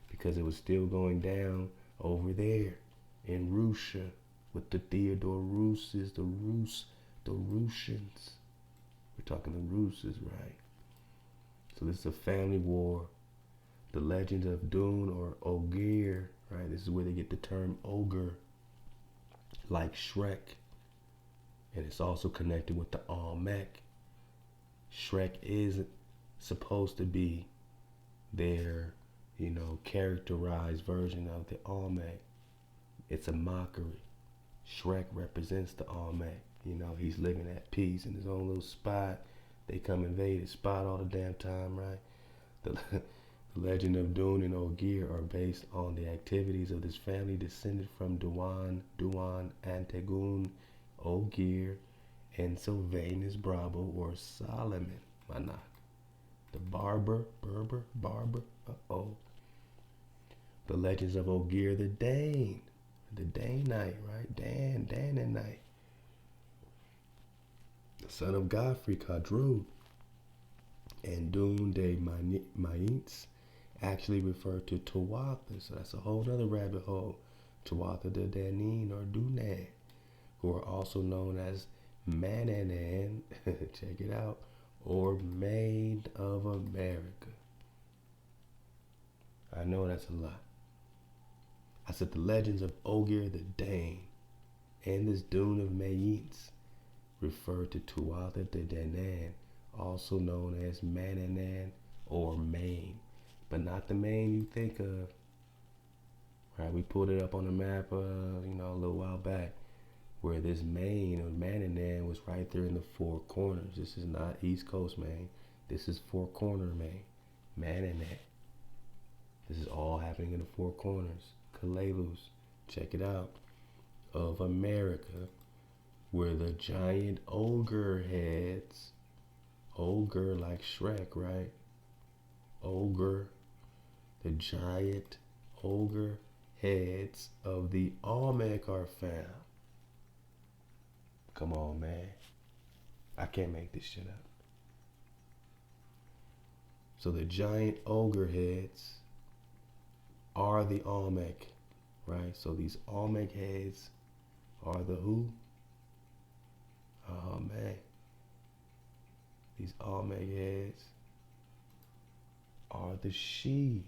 because it was still going down over there in Russia with the Theodore Russes, the Russians. We're talking the Russes, right? So this is a family war. The legend of Dune, or Ogre, right? This is where they get the term ogre, like Shrek. And it's also connected with the Olmec. Shrek is supposed to be their, characterized version of the Olmec. It's a mockery. Shrek represents the Olmec. He's living at peace in his own little spot. They come invade his spot all the damn time, right? The legend of Dun and Ogier are based on the activities of this family descended from Duan, Antegun, Ogier, and Sylvanus Brabo or Solomon Manak. The Berber, uh-oh. The legends of Ogier the Danite, right? Dan and Night. The son of Godfrey Khandrop and Dun de Mayence actually refer to Thawada, so that's a whole other rabbit hole. Thawada de Danin or Dunan, who are also known as Mananan, check it out, or Maid of America. I know that's a lot. I said the legends of Ogier the Dane and this Dune of Mayence refer to Thawada de Danan, also known as Mananan or Maine, but not the Maine you think of. Right, we pulled it up on the map, a little while back, where this Maine or Mananan was right there in the Four Corners. This is not East Coast Maine. This is Four Corner Maine, Mananan. This is all happening in the Four Corners. Kalalus, check it out, of America, where the giant ogre heads, ogre like Shrek, right? Ogre, the giant ogre heads of the Olmec are found. Come on, man. I can't make this shit up. So the giant ogre heads are the Olmec, right? So these Olmec heads are the who? Oh, man. These Olmec heads are the she.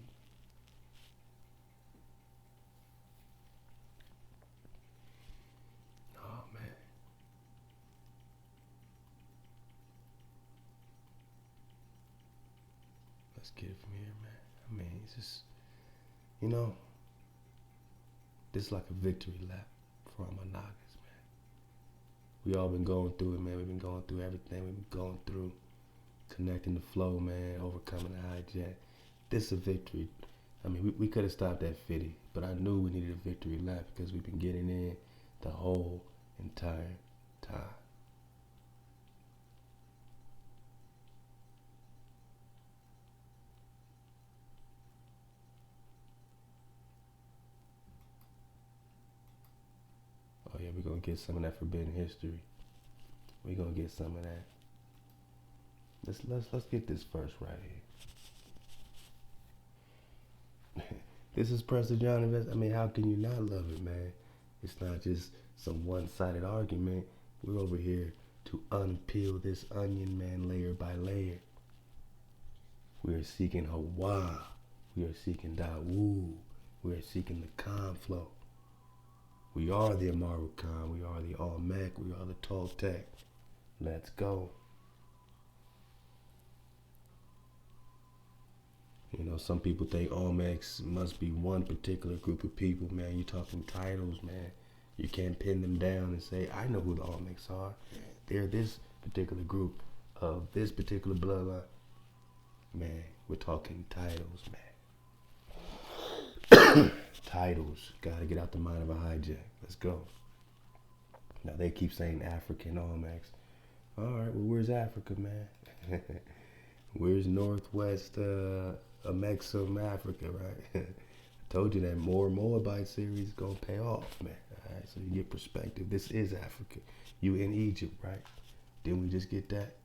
Oh, man. Let's get it from here, man. I mean, it's just, this is like a victory lap for our Monagas, man. We all been going through it, man. We've been going through everything. We've been going through connecting the flow, man, overcoming the hijack. This is a victory. I mean, we could have stopped at 50, but I knew we needed a victory lap because we've been getting in the whole entire time. Oh yeah, we're gonna get some of that forbidden history. We're gonna get some of that. Let's get this first right here. This is Prester John Invest. I mean, how can you not love it, man? It's not just some one-sided argument. We're over here to unpeel this onion, man, layer by layer. We are seeking Hawa. We are seeking Dawu. We are seeking the Khan flow. We are the Amaru Khan. We are the Olmec. We are the Toltec. Let's go. Some people think Olmecs must be one particular group of people, man. You're talking titles, man. You can't pin them down and say, I know who the Olmecs are. They're this particular group of this particular bloodline. Man, we're talking titles, man. Titles. Gotta get out the mind of a hijack. Let's go. Now they keep saying African Olmecs. Alright, well, where's Africa, man? Where's Northwest Amexum Africa, right? I told you that Moabite series is gonna pay off, man. Alright, so you get perspective. This is Africa. You in Egypt, right? Didn't we just get that?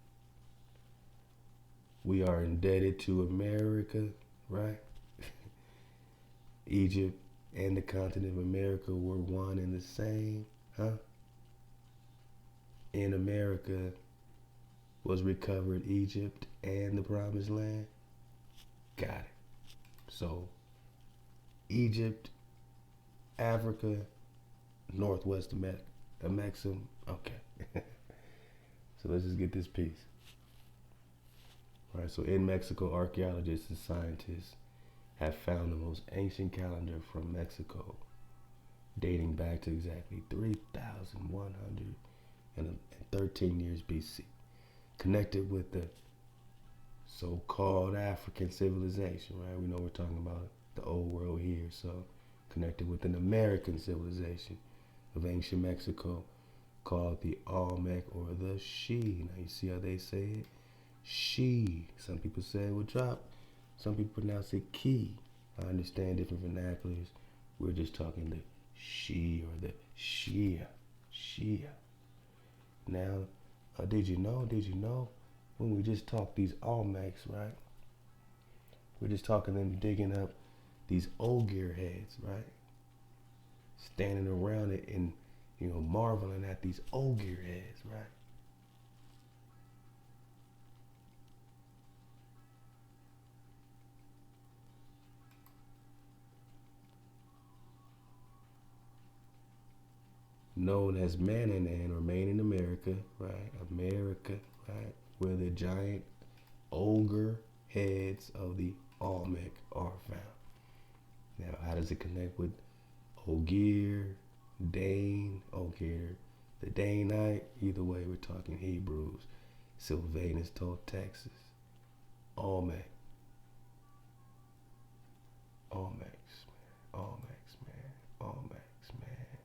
We are indebted to America, right? Egypt and the continent of America were one and the same, huh? In America was recovered Egypt and the Promised Land. Got it. So, Egypt, Africa, Northwest Amexum. Okay. So let's just get this piece. All right, so in Mexico, archaeologists and scientists have found the most ancient calendar from Mexico, dating back to exactly 3,113 years BC, connected with the so-called African civilization, right? We know we're talking about the old world here, so connected with an American civilization of ancient Mexico called the Olmec or the She. Now you see how they say it? She. Some people say it with drop. Some people pronounce it key. I understand different vernaculars. We're just talking the She or the Shia. Shia. Now, did you know, when we just talk these Olmecs, right? We're just talking them digging up these ogier heads, right? Standing around it and, marveling at these ogier heads, right? Known as Mananan or Maine in America, right? America, right? Where the giant ogre heads of the Olmec are found. Now, how does it connect with Ogier, Dane, Ogier, the Danite? Either way, we're talking Hebrews. Sylvanus told Texas. Olmec. Olmecs, man. Olmecs, man. Olmecs, man.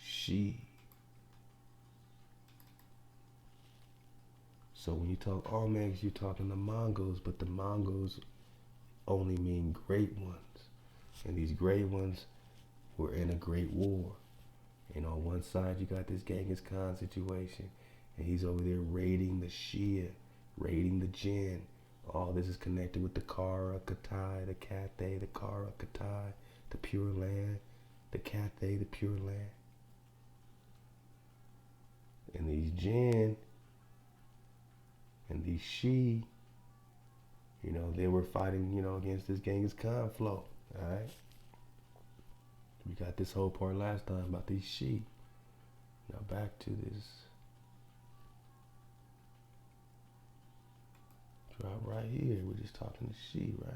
She. So when you talk Olmecs, you're talking the Mongols, but the Mongols only mean great ones. And these great ones were in a great war. And on one side, you got this Genghis Khan situation, and he's over there raiding the Shia, raiding the Jin. All this is connected with the Kara, Katai, the Cathay, the Kara, Katai, the Pure Land, the Cathay, the Pure Land. And these Jin and these Shi, they were fighting, against this Genghis Khan flow, all right? We got this whole part last time about these Shi. Now back to this drop right here. We're just talking to Shi, right?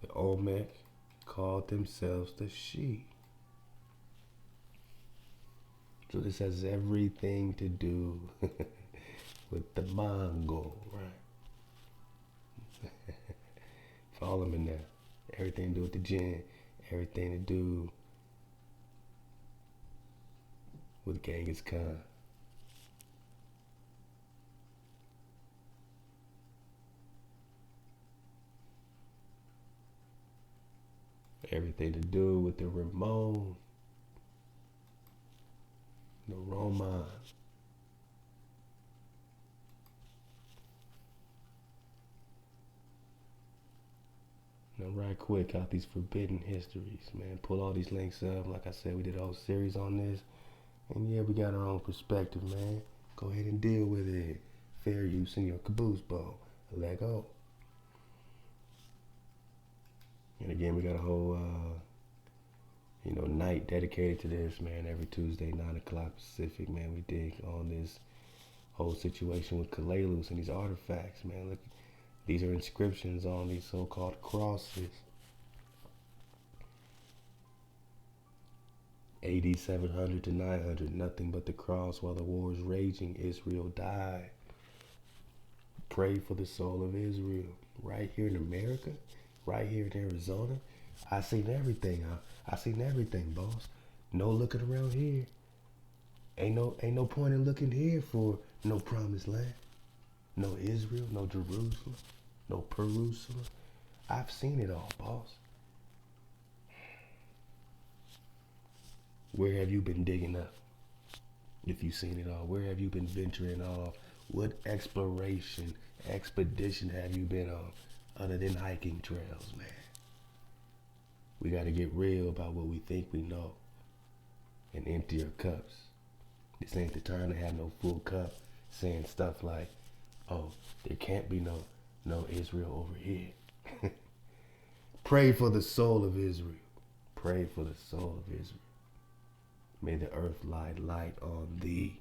The Olmec called themselves the Shi. So this has everything to do with the Mongol, right? Follow me now. Everything to do with the Jin, everything to do with Genghis Khan. Everything to do with the Ramon, the Roman. Now, right quick, out these forbidden histories, man. Pull all these links up. Like I said, we did a whole series on this. And yeah, we got our own perspective, man. Go ahead and deal with it. Fair use in your caboose bowl. Let go. And again, we got a whole, night dedicated to this, man. Every Tuesday, 9 o'clock Pacific, man. We dig on this whole situation with Kalalus and these artifacts, man. Look, these are inscriptions on these so-called crosses. AD 700 to 900, nothing but the cross while the war is raging. Israel died. Pray for the soul of Israel. Right here in America, right here in Arizona, I seen everything. I seen everything, boss. No looking around here. Ain't no point in looking here for no promised land. No Israel, no Jerusalem, no Jerusalem. I've seen it all, boss. Where have you been digging up? If you've seen it all, where have you been venturing off? What exploration, expedition have you been on other than hiking trails, man? We got to get real about what we think we know and empty our cups. This ain't the time to have no full cup saying stuff like, oh, there can't be no Israel over here. Pray for the soul of Israel. Pray for the soul of Israel. May the earth lie light on thee.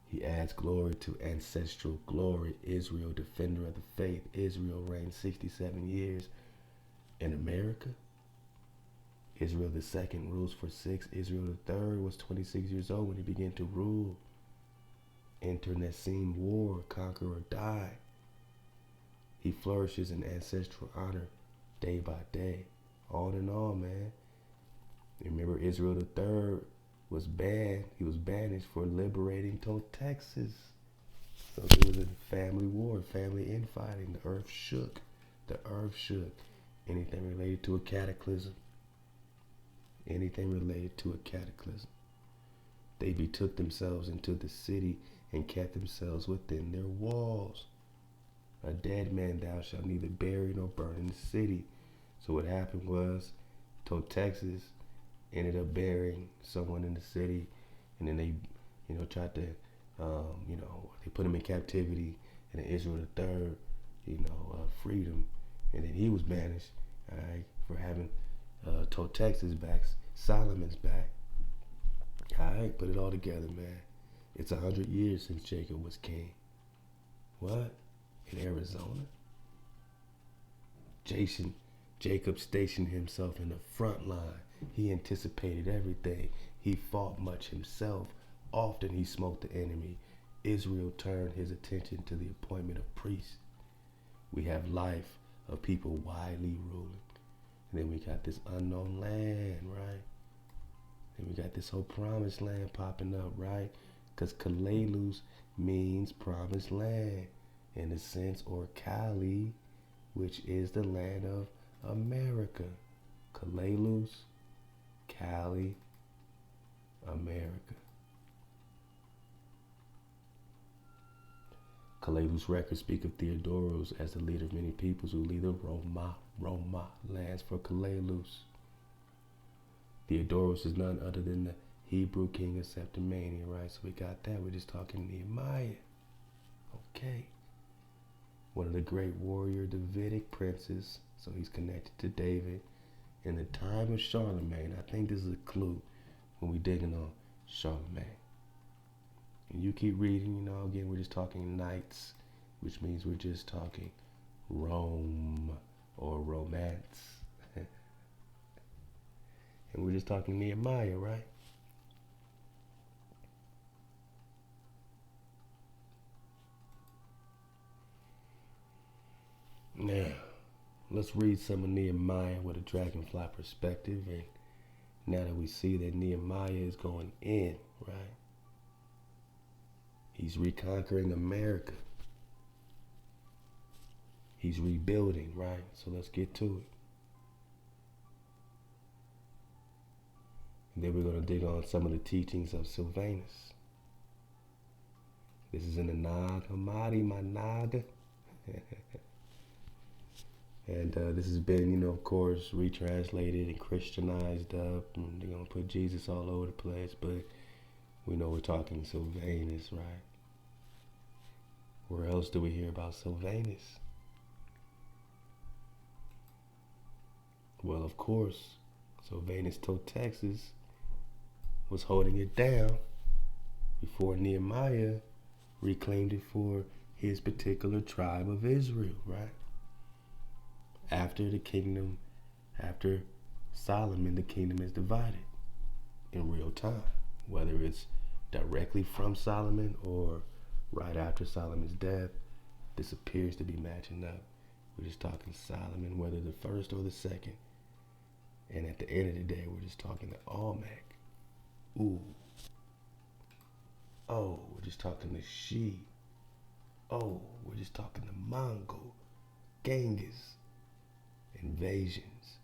He adds glory to ancestral glory. Israel, defender of the faith. Israel reigned 67 years In America, Israel the second rules for 6. Israel the third was 26 years old when he began to rule. Internecine war, conquer or die. He flourishes in ancestral honor day by day. On and on, man. Remember, Israel the third was banned. He was banished for liberating Texas. So there was a family war, family infighting. The earth shook. The earth shook. Anything related to a cataclysm. Anything related to a cataclysm. They betook themselves into the city and kept themselves within their walls. A dead man thou shalt neither bury nor burn in the city. So what happened was, Texas ended up burying someone in the city, and then they, tried to, they put him in captivity, and then Israel the third, freed him, and then he was banished, all right, for having Texas back, Solomon's back. All right, put it all together, man. It's 100 years since Jacob was king. What? In Arizona? Jacob stationed himself in the front line. He anticipated everything. He fought much himself. Often he smote the enemy. Israel turned his attention to the appointment of priests. We have life of people widely ruling. And then we got this unknown land, right? And we got this whole promised land popping up, right? Because Kalalus means promised land in a sense, or Cali, which is the land of America. Kalalus, Cali, America. Kalalus records speak of Theodoros as the leader of many peoples who lead the Roma lands for Kalalus. Theodoros is none other than the Hebrew king of Septimania, right? So we got that. We're just talking Nehemiah. Okay. One of the great warrior Davidic princes. So he's connected to David. In the time of Charlemagne, I think this is a clue when we're digging on Charlemagne. And you keep reading, again, we're just talking knights, which means we're just talking Rome or romance. And we're just talking Nehemiah, right? Now, let's read some of Nehemiah with a dragonfly perspective. And now that we see that Nehemiah is going in, right? He's reconquering America. He's rebuilding, right? So let's get to it. And then we're going to dig on some of the teachings of Sylvanus. This is in the Nag Hammadi, my Nag. And this has been, of course, retranslated and Christianized up. And they're going to put Jesus all over the place. But we know we're talking Sylvanus, right? Where else do we hear about Sylvanus? Well, of course, Sylvanus Texas was holding it down before Nehemiah reclaimed it for his particular tribe of Israel, right? After Solomon, the kingdom is divided in real time, whether it's directly from Solomon or right after Solomon's death. This appears to be matching up. We're just talking Solomon, whether the first or the second. And at the end of the day, we're just talking the Olmec. Ooh. Oh, we're just talking the Shi. Oh, we're just talking the Mongol, Genghis invasions.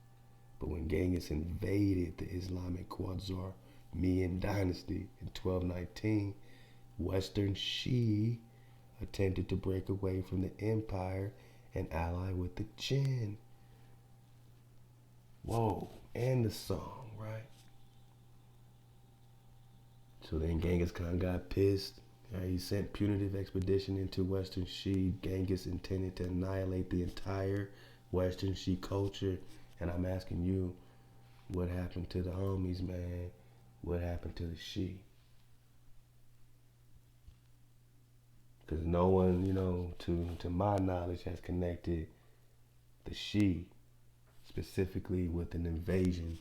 But when Genghis invaded the Islamic Khwarezmian dynasty in 1219, Western Shi attempted to break away from the empire and ally with the Jin. Whoa, and the Song, right? So then Genghis Khan got pissed. He sent punitive expedition into Western Shi. Genghis intended to annihilate the entire Western Shi culture. And I'm asking you, what happened to the homies, man? What happened to the Shi? Because no one, to my knowledge, has connected the Shi specifically with an invasion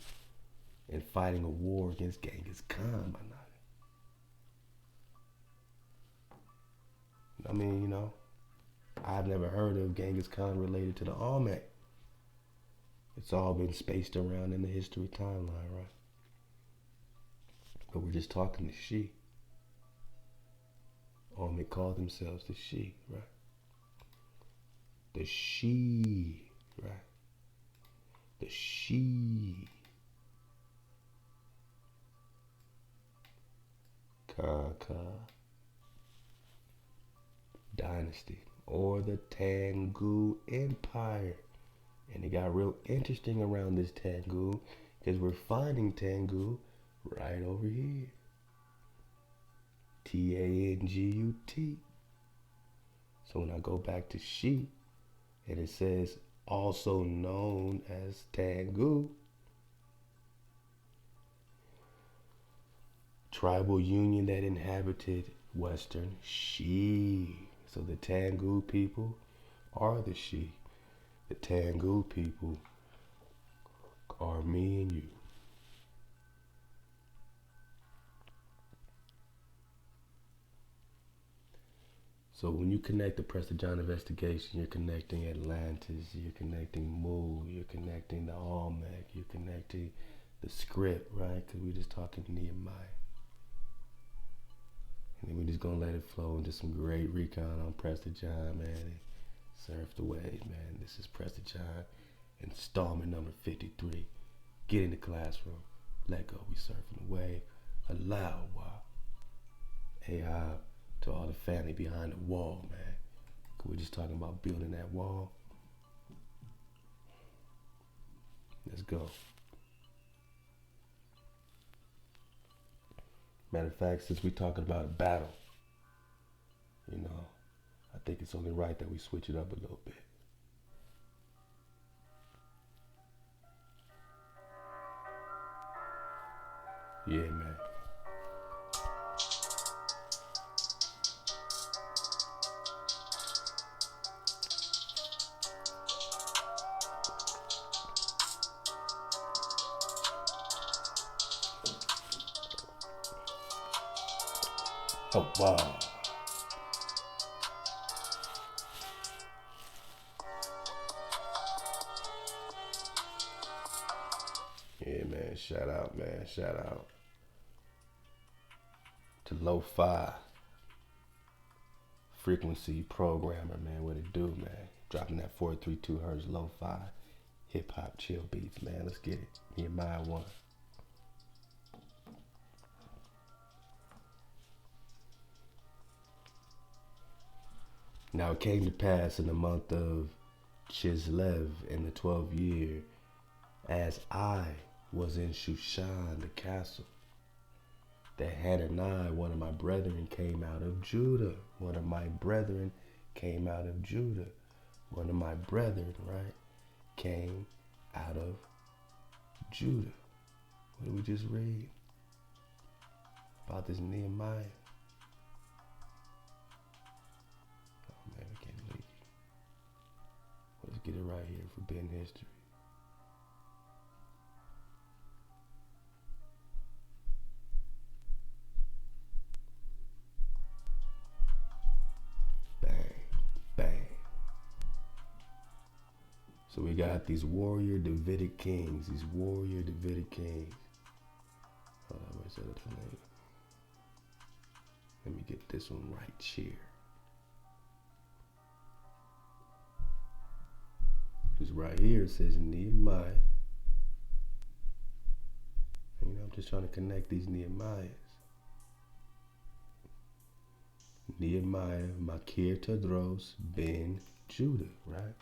and fighting a war against Genghis Khan, my nigga. I mean, you know, I've never heard of Genghis Khan related to the Olmec. It's all been spaced around in the history timeline, right? But we're just talking the Shi. Olmec called themselves the Shi, right? The Shi, right? The Shi. Kaka Dynasty, or the Tangut Empire. And it got real interesting around this Tangut because we're finding Tangut right over here. Tangut. So when I go back to Shi, and it says also known as Tangut, tribal union that inhabited western Shi. So the Tangut people are the Shi. The Tangut people are me and you. So when you connect the Prester John investigation, you're connecting Atlantis, you're connecting Mu, you're connecting the Olmec, you're connecting the script, right? Because we're just talking Nehemiah. And then we're just going to let it flow into some great recon on Prester John, man. Surf the wave, man. This is Prester John, installment number 53. Get in the classroom. Let go. We surfing the wave. Allow while. Ahab, to all the family behind the wall, man. We're just talking about building that wall. Let's go. Matter of fact, since we're talking about a battle, you know, I think it's only right that we switch it up a little bit. Yeah, man. Oh, wow. Yeah, man. Shout out, man. Shout out to Lo-Fi Frequency Programmer, man. What it do, man? Dropping that 432 hertz Lo-Fi hip hop chill beats, man. Let's get it. Nehemiah 1. Now it came to pass in the month of Chislev in the 12th year, as I was in Shushan the castle, that Hanani, one of my brethren, came out of Judah. One of my brethren came out of Judah. One of my brethren, right, came out of Judah. What did we just read about this Nehemiah? Let's get it right here for Ben History. Bang, bang. So we got these warrior Davidic kings. Hold on, where's that other name? Let me get this one right here. Because right here it says Nehemiah. And, you know, I'm just trying to connect these Nehemiahs. Nehemiah, Makir Tadros, Ben Judah, right?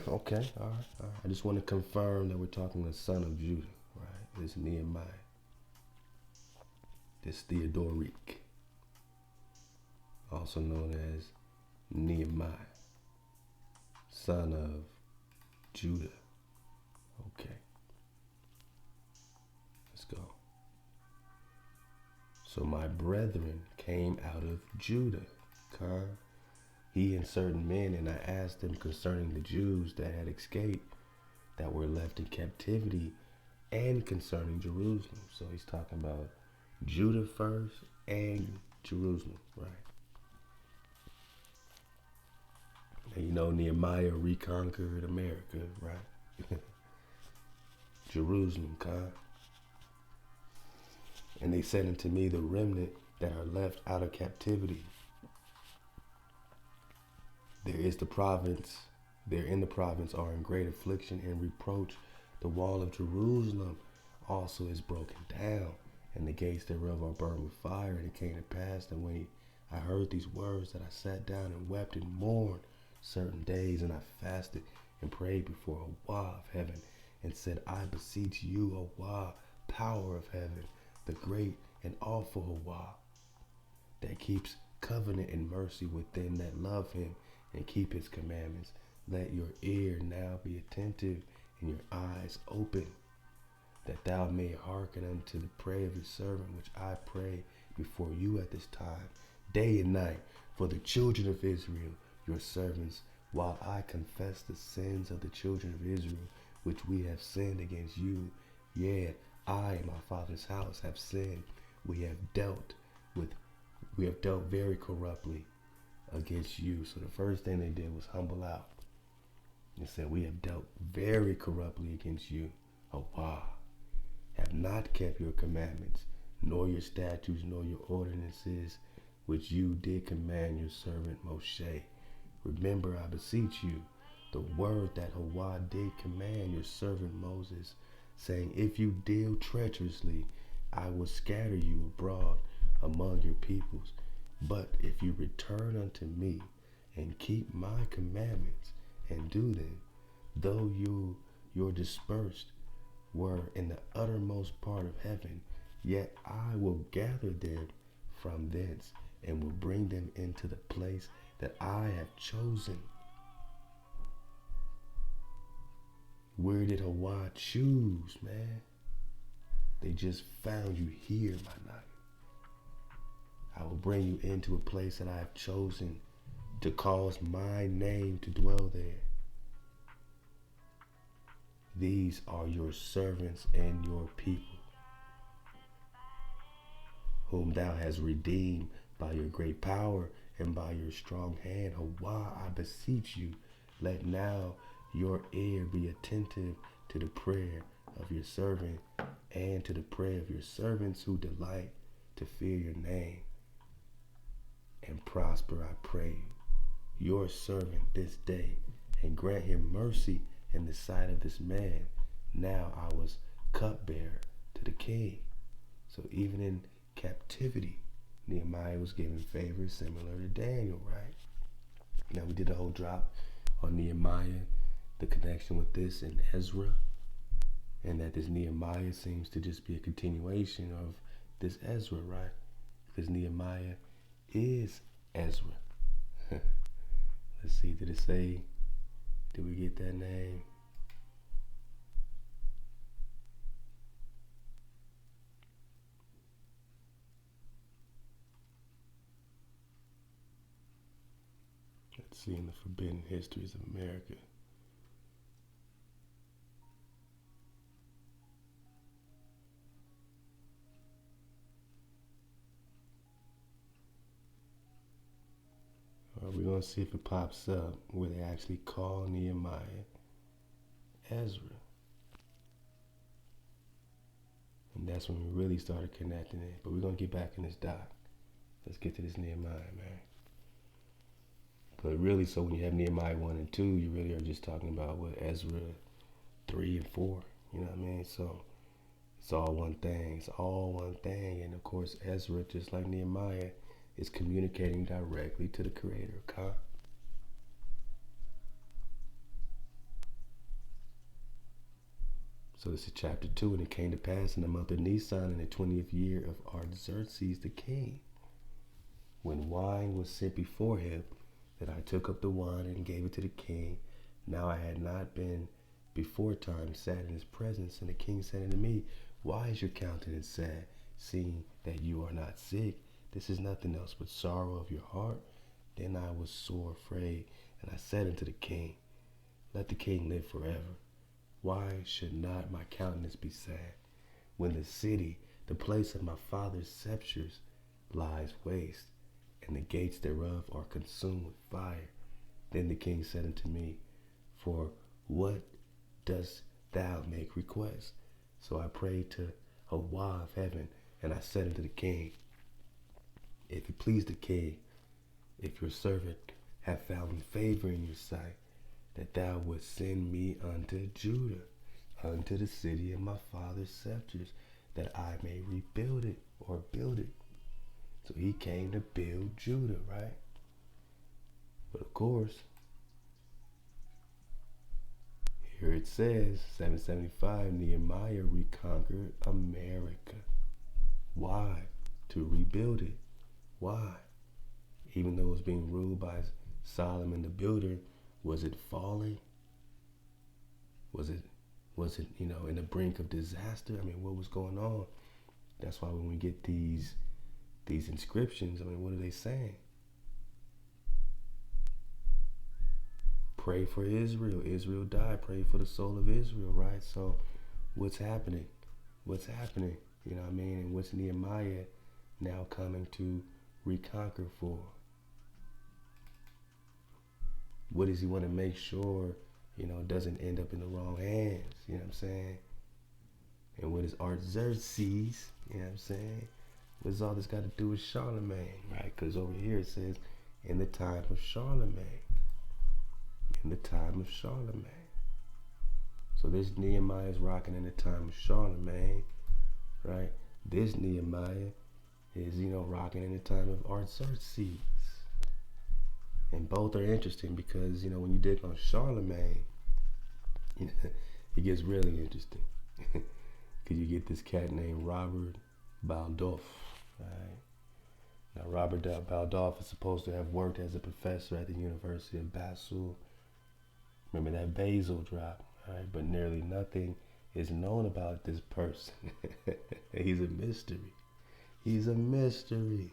Okay, all right. I just want to confirm that we're talking the son of Judah, right? This Nehemiah. This Theodoric, also known as Nehemiah, son of Judah. Okay. Let's go. So my brethren came out of Judah. he and certain men, and I asked them concerning the Jews that had escaped, that were left in captivity, and concerning Jerusalem. So he's talking about Judah first and Jerusalem, right? And you know, Nehemiah reconquered America, right? Jerusalem, God. And they said unto me, the remnant that are left out of captivity, there in the province are in great affliction and reproach. The wall of Jerusalem also is broken down, and the gates thereof are burned with fire. And it came to pass that when I heard these words, that I sat down and wept and mourned certain days, and I fasted and prayed before Hawah of heaven, and said, I beseech you, Hawah, power of heaven, the great and awful Hawah, that keeps covenant and mercy with them that love him and keep his commandments. Let your ear now be attentive and your eyes open, that thou may hearken unto the prayer of your servant, which I pray before you at this time, day and night, for the children of Israel, your servants, while I confess the sins of the children of Israel, which we have sinned against you. Yea, I and my father's house have sinned. We have dealt very corruptly against you. So the first thing they did was humble out. They said, we have dealt very corruptly against you. Hawah, have not kept your commandments, nor your statutes, nor your ordinances, which you did command your servant Moshe. Remember, I beseech you, the word that Hawah did command your servant Moses, saying, if you deal treacherously, I will scatter you abroad among your peoples. But if you return unto me and keep my commandments and do them, though you're dispersed were in the uttermost part of heaven, yet I will gather them from thence and will bring them into the place that I have chosen. Where did Hawah choose, man? They just found you here, my night. I will bring you into a place that I have chosen to cause my name to dwell there. These are your servants and your people, whom thou hast redeemed by your great power and by your strong hand. Hawah, I beseech you, let now your ear be attentive to the prayer of your servant and to the prayer of your servants who delight to fear your name. And prosper, I pray, your servant this day, and grant him mercy in the sight of this man. Now I was cupbearer to the king. So even in captivity, Nehemiah was given favor similar to Daniel, right? Now we did a whole drop on Nehemiah, the connection with this and Ezra, and that this Nehemiah seems to just be a continuation of this Ezra, right? Because Nehemiah is Ezra. Let's see, did it say, did we get that name? Let's see, in the Forbidden Histories of America. We're going to see if it pops up where they actually call Nehemiah Ezra. And that's when we really started connecting it. But we're going to get back in this doc. Let's get to this Nehemiah, man. But really, so when you have Nehemiah 1 and 2, you really are just talking about what Ezra 3 and 4. You know what I mean? So it's all one thing. It's all one thing. And of course, Ezra, just like Nehemiah, is communicating directly to the Creator, God. So this is chapter 2. And it came to pass in the month of Nisan in the 20th year of Artaxerxes the king, when wine was set before him, that I took up the wine and gave it to the king. Now I had not been before time sat in his presence. And the king said unto me, why is your countenance sad, seeing that you are not sick? This is nothing else but sorrow of your heart. Then I was sore afraid, and I said unto the king, let the king live forever. Why should not my countenance be sad, when the city, the place of my father's sepulchres, lies waste, and the gates thereof are consumed with fire? Then the king said unto me, for what dost thou make request? So I prayed to Thawada of heaven, and I said unto the king, if it please the king, if your servant have found favor in your sight, that thou wouldst send me unto Judah, unto the city of my father's sepulchres, that I may rebuild it or build it. So he came to build Judah, right? But of course, here it says, 775, Nehemiah reconquered America. Why? To rebuild it. Why? Even though it was being ruled by Solomon the builder, was it falling? Was it, in the brink of disaster? I mean, what was going on? That's why when we get these inscriptions, I mean, what are they saying? Pray for Israel. Israel died. Pray for the soul of Israel, right? So what's happening? What's happening? You know what I mean? And what's Nehemiah now coming to reconquer for? What does he want to make sure, doesn't end up in the wrong hands? You know what I'm saying? And what is Artaxerxes? You know what I'm saying? What does all this got to do with Charlemagne, right? Because over here it says, in the time of Charlemagne. In the time of Charlemagne. So this Nehemiah is rocking in the time of Charlemagne, right? This Nehemiah is, rocking in the time of Artaxerxes. And both are interesting because, when you dig on Charlemagne, it gets really interesting. Because you get this cat named Robert Baldolph, right? Now, Robert Baldolph is supposed to have worked as a professor at the University of Basel. Remember that Basel drop, right? But nearly nothing is known about this person. He's a mystery. He's a mystery.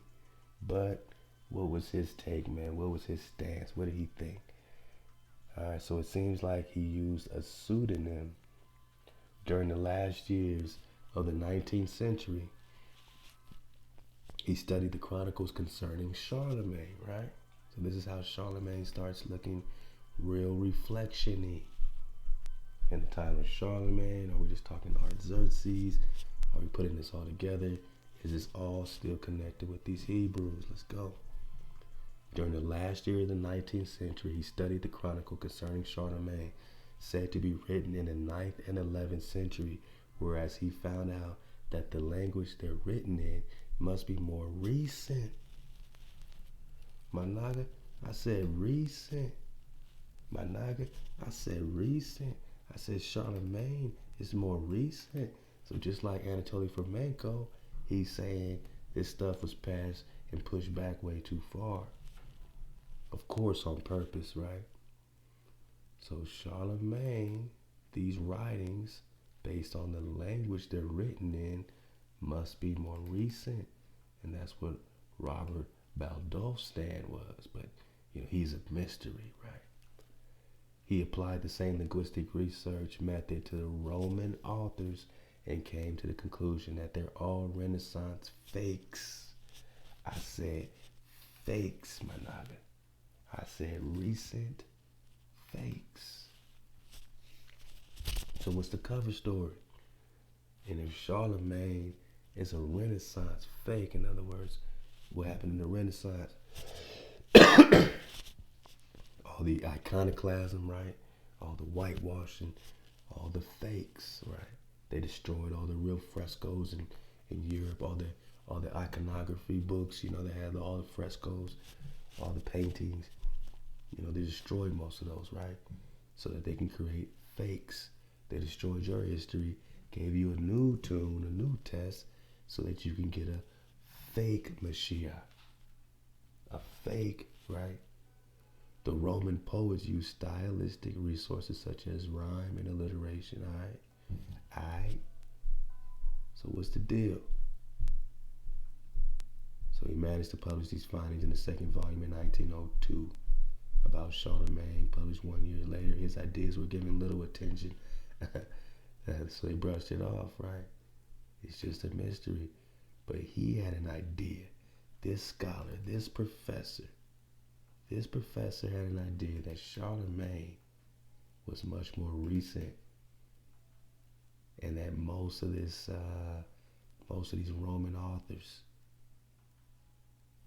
But what was his take, man? What was his stance? What did he think? All right, so it seems like he used a pseudonym during the last years of the 19th century. He studied the chronicles concerning Charlemagne, right? So this is how Charlemagne starts looking real reflection-y. In the time of Charlemagne, are we just talking Artaxerxes? Are we putting this all together? Is this all still connected with these Hebrews? Let's go. During the last year of the 19th century, he studied the chronicle concerning Charlemagne, said to be written in the 9th and 11th century, whereas he found out that the language they're written in must be more recent. My naga, I said recent. My naga, I said recent. I said Charlemagne is more recent. So just like Anatoly Fomenko, he's saying this stuff was passed and pushed back way too far. Of course, on purpose, right? So Charlemagne, these writings, based on the language they're written in, must be more recent. And that's what Robert Baldolph's stand was. But, he's a mystery, right? He applied the same linguistic research method to the Roman authors and came to the conclusion that they're all Renaissance fakes. I said fakes, my naga. I said recent fakes. So what's the cover story? And if Charlemagne is a Renaissance fake, in other words, what happened in the Renaissance? All the iconoclasm, right? All the whitewashing, all the fakes, right? They destroyed all the real frescoes in Europe, all the iconography books, they had all the frescoes, all the paintings. They destroyed most of those, right? So that they can create fakes. They destroyed your history, gave you a new tune, a new test, so that you can get a fake Mashiach. A fake, right? The Roman poets used stylistic resources such as rhyme and alliteration, all right? So what's the deal? So he managed to publish these findings in the second volume in 1902 about Charlemagne, published 1 year later. His ideas were given little attention, so they brushed it off, right? It's just a mystery. But he had an idea. This scholar, this professor had an idea that Charlemagne was much more recent, and that most of these Roman authors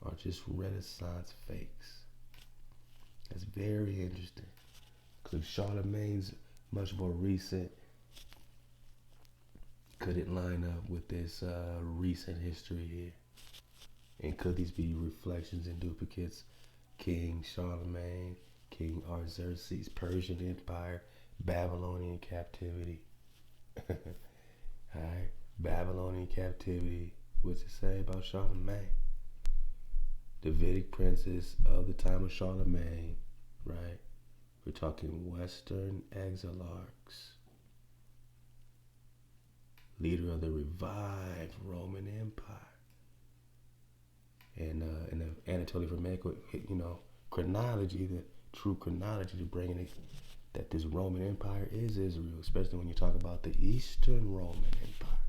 are just Renaissance fakes. That's very interesting. Because if Charlemagne's much more recent, could it line up with this recent history here? And could these be reflections and duplicates? King Charlemagne, King Artaxerxes, Persian Empire, Babylonian captivity. Alright, Babylonian captivity. What's it say about Charlemagne? Davidic princes of the time of Charlemagne, right? We're talking Western exilarchs, leader of the revived Roman Empire. And the Anatolia Vernacular, chronology, the true chronology to bringing it, that this Roman Empire is Israel, especially when you talk about the Eastern Roman Empire.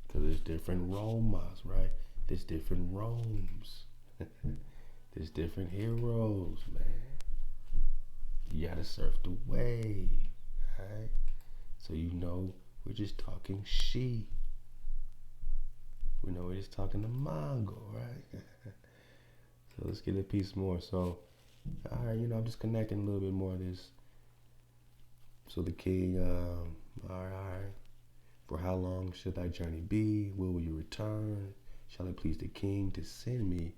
Because there's different Romas, right? There's different Romes. There's different heroes, man. You gotta surf the wave, right? So we're just talking she. We know we're just talking the Mongol, right? So let's get a piece more. So, all right, I'm just connecting a little bit more of this. So the king, all right. For how long should thy journey be? Will you return? Shall it please the king to send me?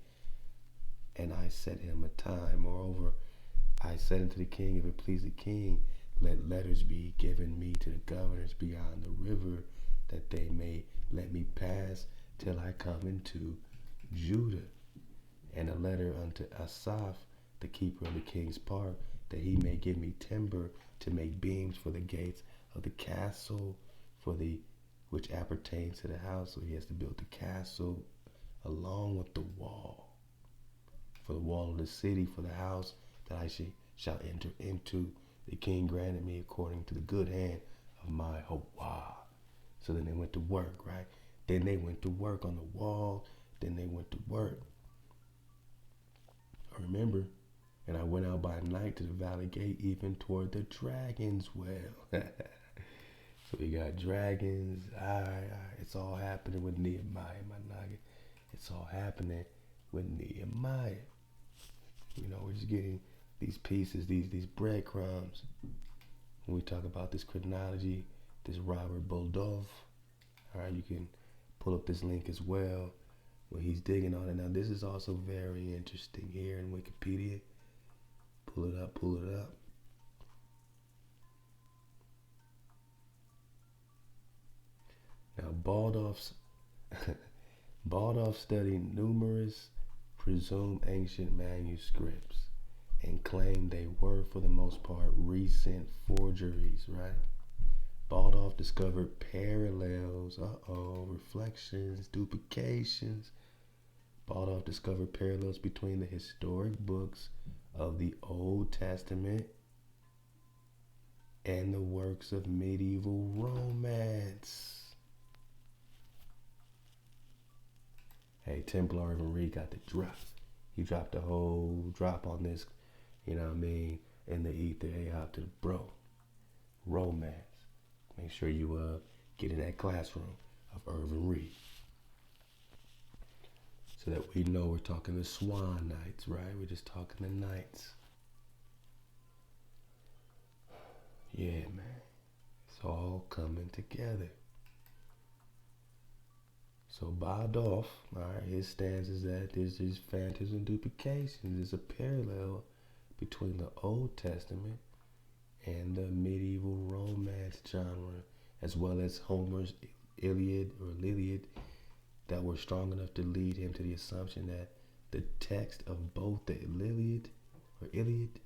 And I set him a time. Moreover, I said unto the king, if it please the king, let letters be given me to the governors beyond the river, that they may let me pass till I come into Judah. And a letter unto Asaph, the keeper of the king's park, that he may give me timber to make beams for the gates of the castle, which appertains to the house. So he has to build the castle along with the wall, for the wall of the city, for the house that I shall enter into. The king granted me according to the good hand of my Hawada. So then they went to work, right? Then they went to work on the wall. Then they went to work. I remember, and I went out by night to the valley gate, even toward the dragon's well. So we got dragons. All right. It's all happening with Nehemiah, my nugget. It's all happening with Nehemiah. We're just getting these pieces, these breadcrumbs. When we talk about this chronology, this Robert Buldov, all right, you can pull up this link as well when he's digging on it. Now, this is also very interesting here in Wikipedia. Pull it up. Now, Baldov studied numerous presumed ancient manuscripts and claimed they were, for the most part, recent forgeries, right? Baldov discovered parallels, reflections, duplications. Baldov discovered parallels between the historic books of the Old Testament and the works of medieval romance. Hey, Templar even Reed got the drop. He dropped a whole drop on this, in the ether. Ahab to the bro. Romance. Make sure you get in that classroom of Irvin Reed. So that we know we're talking the Swan nights, right? We're just talking the nights. Yeah, man. It's all coming together. So Baldov, all right, his stance is that there's these phantoms and duplications. There's a parallel between the Old Testament and the medieval romance genre, as well as Homer's Iliad, that were strong enough to lead him to the assumption that the text of both the Iliad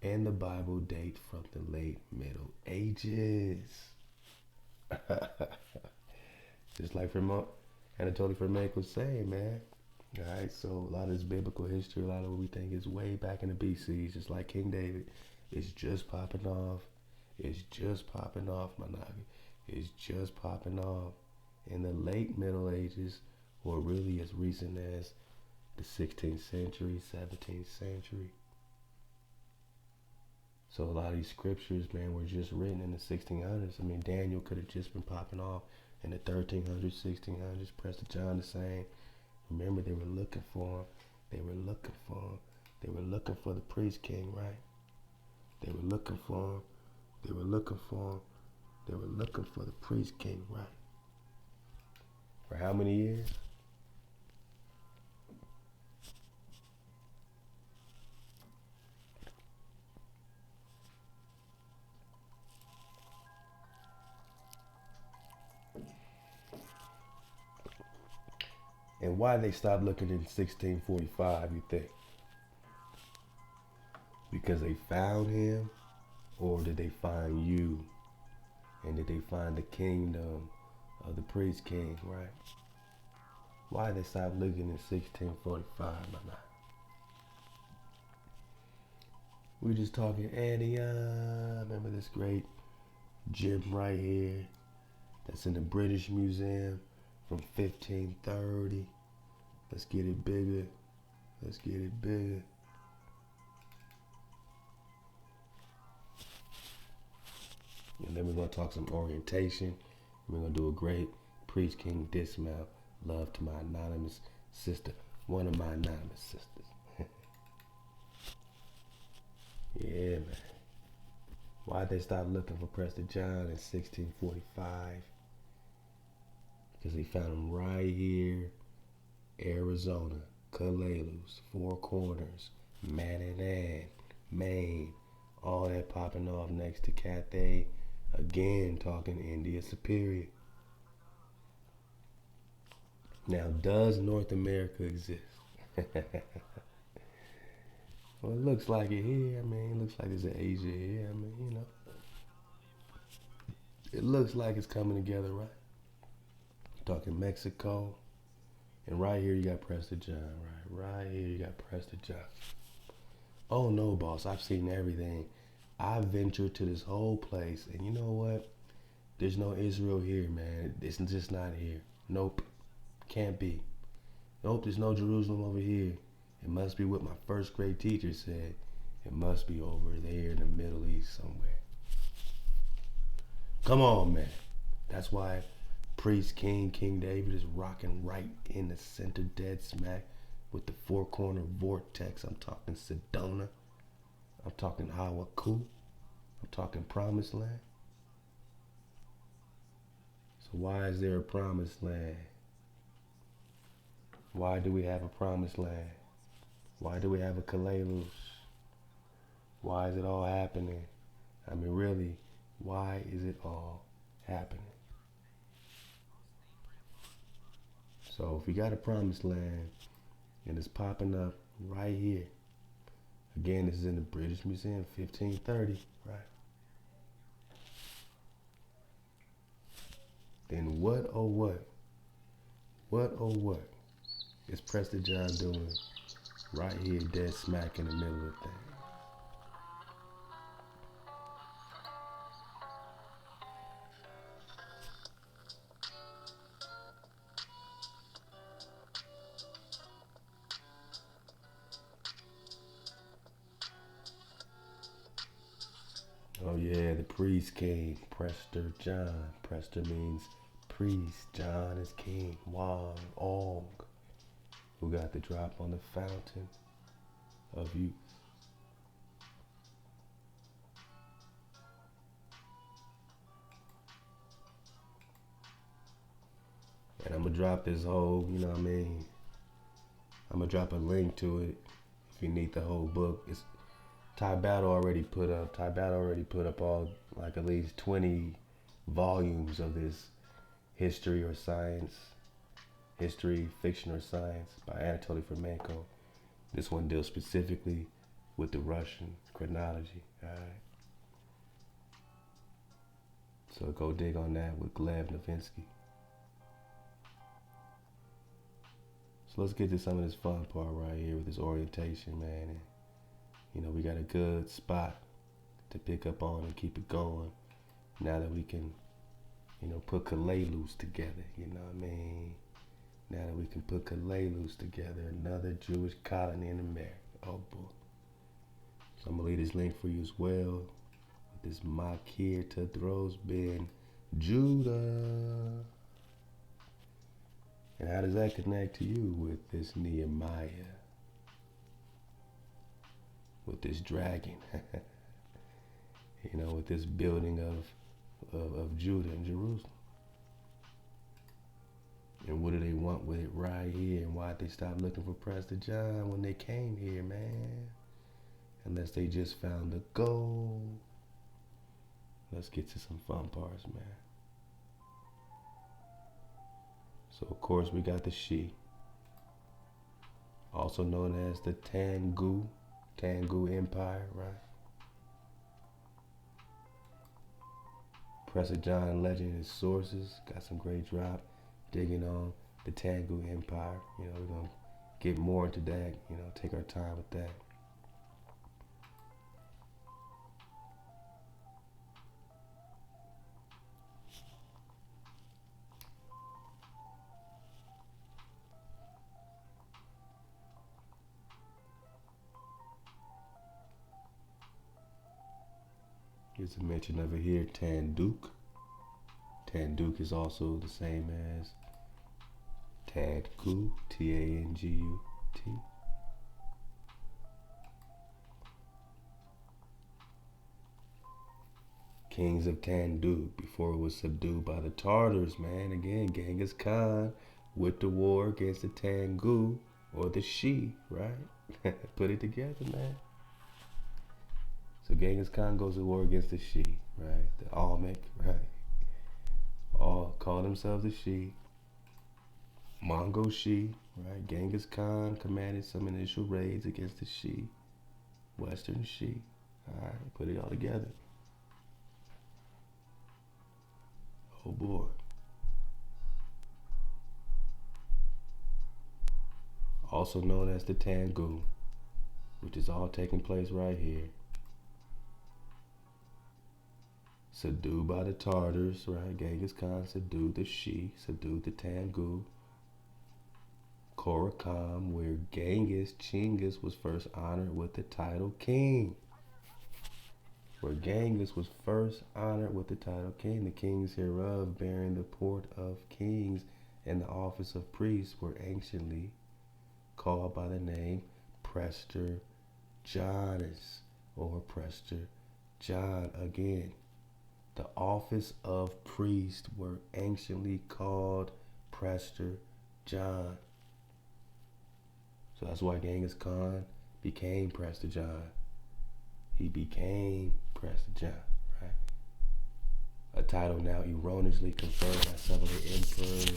and the Bible date from the late Middle Ages. Just like Anatoly Fermek was saying, man, All right, so a lot of this biblical history, a lot of what we think is way back in the BCs, just like King David, it's just popping off. It's just popping off, my nigga. It's just popping off in the late Middle Ages, or really as recent as the 16th century, 17th century. So a lot of these scriptures, man, were just written in the 1600s. I mean, Daniel could have just been popping off in the 1300s, 1600s. Prester John the same. Remember, they were looking for him. They were looking for him. They were looking for the priest king, right? They were looking for him. They were looking for him. They were looking for the priest king, right? For how many years? And why they stopped looking in 1645, you think? Because they found him, or did they find you? And did they find the kingdom of the priest king, right? Why they stopped looking in 1645, my man? We just talking Antioch. Remember this great gym right here that's in the British Museum from 1530. Let's get it bigger. Let's get it bigger. And then we're going to talk some orientation. We're going to do a great priest king dismount. Love to my anonymous sister. One of my anonymous sisters. Yeah, man. Why'd they stop looking for Prester John in 1645? Because they found him right here, Arizona, Calelus, Four Corners, Manhattan, Maine, all that popping off next to Cathay. Again, talking India Superior. Now, does North America exist? Well, it looks like it here. I mean, it looks like there's an Asia here. I mean, you know. It looks like it's coming together, right? Talking Mexico. And right here you got Prester John, right? Right here you got Prester John. Oh no, boss, I've seen everything. I ventured to this whole place, and you know what? There's no Israel here, man. It's just not here. Nope. Can't be. Nope, there's no Jerusalem over here. It must be what my first grade teacher said. It must be over there in the Middle East somewhere. Come on, man. That's why priest King David is rocking right in the center, dead smack with the four corner vortex. I'm talking Sedona. I'm talking Hawaku. I'm talking Promised Land. So why is there a Promised Land? Why do we have a Promised Land? Why do we have a Calelus? Why is it all happening? I mean, really, why is it all happening? So if we got a Promised Land and it's popping up right here, again, this is in the British Museum, 1530, right? Then what, oh what? What, oh what is Prester John doing right here, dead smack in the middle of the thing? Oh yeah, the priest king, Prester John. Prester means priest, John is king. Wong, Og, who got the drop on the fountain of youth. And I'm gonna drop this whole, you know what I mean? I'm gonna drop a link to it if you need the whole book. It's Ty Battle already put up all like at least 20 volumes of this history or science, history, fiction or science by Anatoly Fomenko. This one deals specifically with the Russian chronology, all right? So go dig on that with Gleb Novinsky. So let's get to some of this fun part right here with this orientation, man. And, we got a good spot to pick up on and keep it going. Now that we can, put Kalalus together, you know what I mean? Now that we can put Kalalus together, another Jewish colony in America. Oh boy. So I'm gonna leave this link for you as well. With this Makir Tedros Ben Judah. And how does that connect to you with this Nehemiah? With this dragon? With this building of Judah and Jerusalem. And what do they want with it right here? And why'd they stop looking for Prester John when they came here, man? Unless they just found the gold. Let's get to some fun parts, man. So, of course, we got the she. Also known as the Tangut Empire, right? Prester John legend and sources. Got some great drop digging on the Tangut Empire. We're going to get more into that, take our time with that. Here's a mention over here, Tangut. Tangut is also the same as Tangut, T-A-N-G-U-T. Kings of Tangut, before it was subdued by the Tartars, man. Again, Genghis Khan with the war against the Tangut, or the Shi, right? Put it together, man. So Genghis Khan goes to war against the Shi, right? The Almec, right? All call themselves the Shi. Mongol Shi, right? Genghis Khan commanded some initial raids against the Shi, Western Shi. All right, put it all together. Oh boy. Also known as the Tangut, which is all taking place right here. Subdued by the Tartars, right? Genghis Khan subdued the Shi, subdued the Tangut. Korakam, where Chinggis was first honored with the title king. Where Genghis was first honored with the title king. The kings hereof, bearing the port of kings and the office of priests, were anciently called by the name Prester Johnus, or Prester John again. The office of priest were anciently called Prester John. So that's why Genghis Khan became Prester John. He became Prester John, right? A title now erroneously conferred by some of the emperors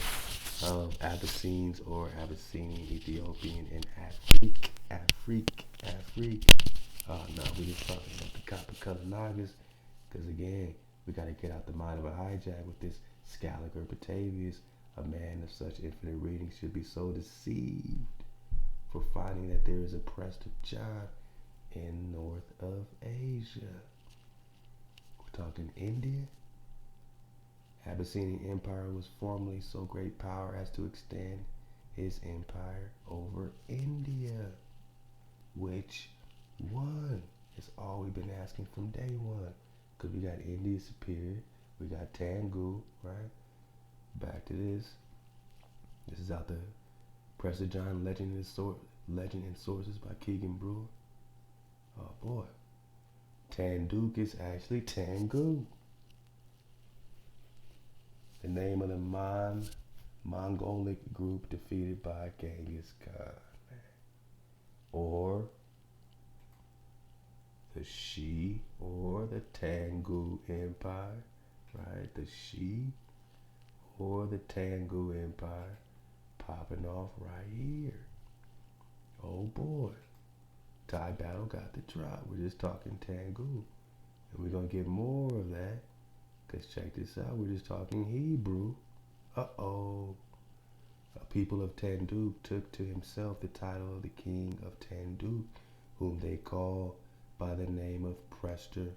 of Abyssines or Abyssinian, Ethiopian, and Afrique. Oh no, we just talking about the copper color Nagas, because again, we got to get out the mind of a hijack with this Scaliger Batavius. A man of such infinite reading should be so deceived for finding that there is a Prester John in north of Asia. We're talking India. Abyssinian Empire was formerly so great power as to extend his empire over India. Which one? Is all we've been asking from day one. Because we got India superior, we got Tangut, right? Back to this. This is out the Prester John Legend and Sources by Keegan Brewer. Oh boy. Tangut is actually Tangut. The name of the Mongolic group defeated by Genghis Khan. Or the Shi or the Tangut Empire, right? The Shi or the Tangut Empire popping off right here. Oh boy. Thai battle got the drop. We're just talking Tangut. And we're going to get more of that. Because check this out. We're just talking Hebrew. Uh-oh. A people of Tangut took to himself the title of the king of Tangut, whom they call by the name of Prester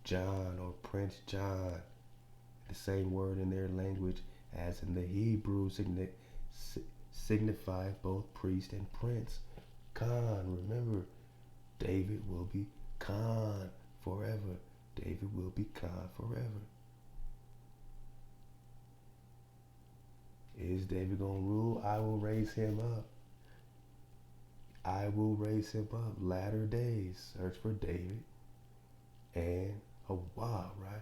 John or Prince John. The same word in their language as in the Hebrew signify both priest and prince. Khan, remember, David will be Khan forever. David will be Khan forever. Is David going to rule? I will raise him up. I will raise him up. Latter days. Search for David. And Thawada, right?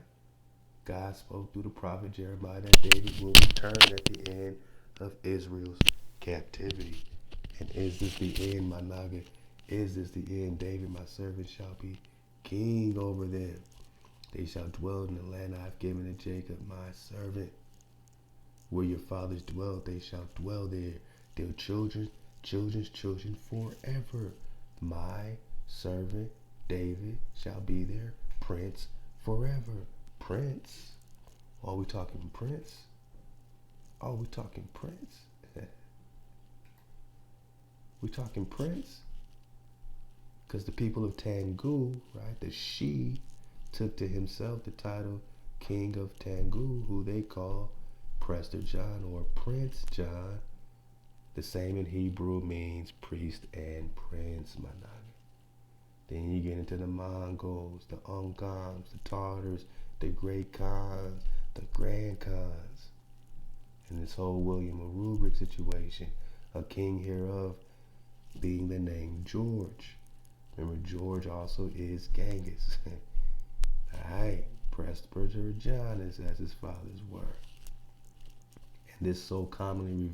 God spoke through the prophet Jeremiah that David will return at the end of Israel's captivity. And is this the end, my Naga? Is this the end? David, my servant, shall be king over them. They shall dwell in the land I have given to Jacob, my servant. Where your fathers dwelt, they shall dwell there. Their children, children's children forever. My servant David shall be their prince forever. Prince? Are we talking prince? Are we talking prince? We talking prince? Because the people of Tangut, right, the she, took to himself the title King of Tangut, who they call Prester John or Prince John. The same in Hebrew means priest and prince, my naga. Then you get into the Mongols, the Ungams, the Tartars, the Great Khans, the Grand Khans. And this whole William of Rubric situation, a king hereof being the name George. Remember, George also is Genghis. Alright, Prester John is as his fathers were. And this so commonly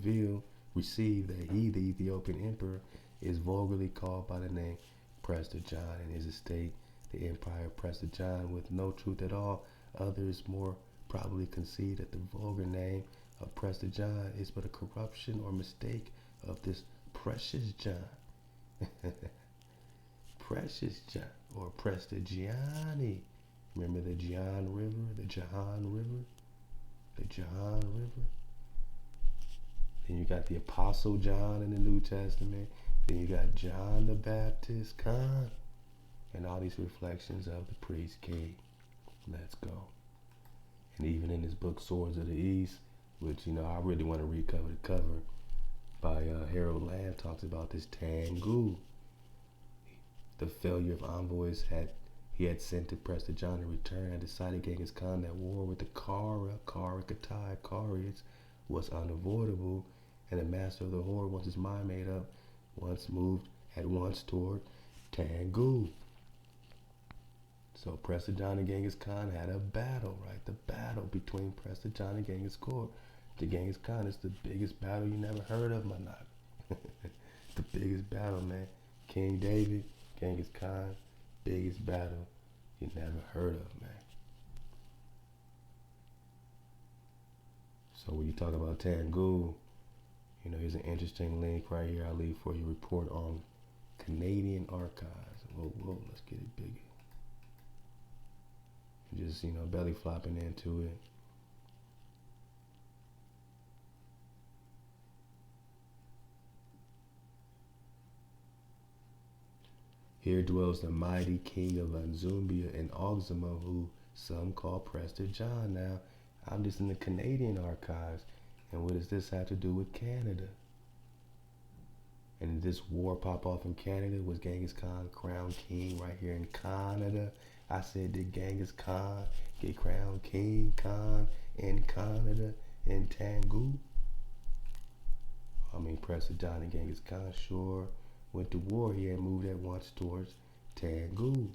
received that he, the Ethiopian emperor, is vulgarly called by the name Prester John and his estate, the empire of Prester John, with no truth at all. Others more probably concede that the vulgar name of Prester John is but a corruption or mistake of this precious John. Precious John or Prester Gianni. Remember the John River, the Jahan River, the Jahan River. Then you got the Apostle John in the New Testament. Then you got John the Baptist, Khan, and all these reflections of the priest king. Let's go. And even in his book Swords of the East, which I really want to read cover to cover, by Harold Lamb, talks about this Tangut. The failure of envoys he had sent to Prester John in return had decided Genghis Khan that war with the Kariats was unavoidable, and the master of the horde, once his mind made up, moved at once toward Tangut. So Prester John and Genghis Khan had a battle, right? The battle between Prester John and Genghis Khan. The Genghis Khan is the biggest battle you never heard of, my knock. The biggest battle, man. King David, Genghis Khan, biggest battle you never heard of, man. So when you talk about Tangut, here's an interesting link right here I'll leave for you. Report on Canadian archives. Whoa, let's get it bigger. Just, belly flopping into it. Here dwells the mighty king of Anzumbia and Oxuma, who some call Prester John. Now, I'm just in the Canadian archives, and what does this have to do with Canada? And did this war pop off in Canada? Was Genghis Khan crowned king right here in Canada? I said, did Genghis Khan get crowned king Khan in Canada in Tangut? Prester John and Genghis Khan sure went to war. He had moved at once towards Tangut.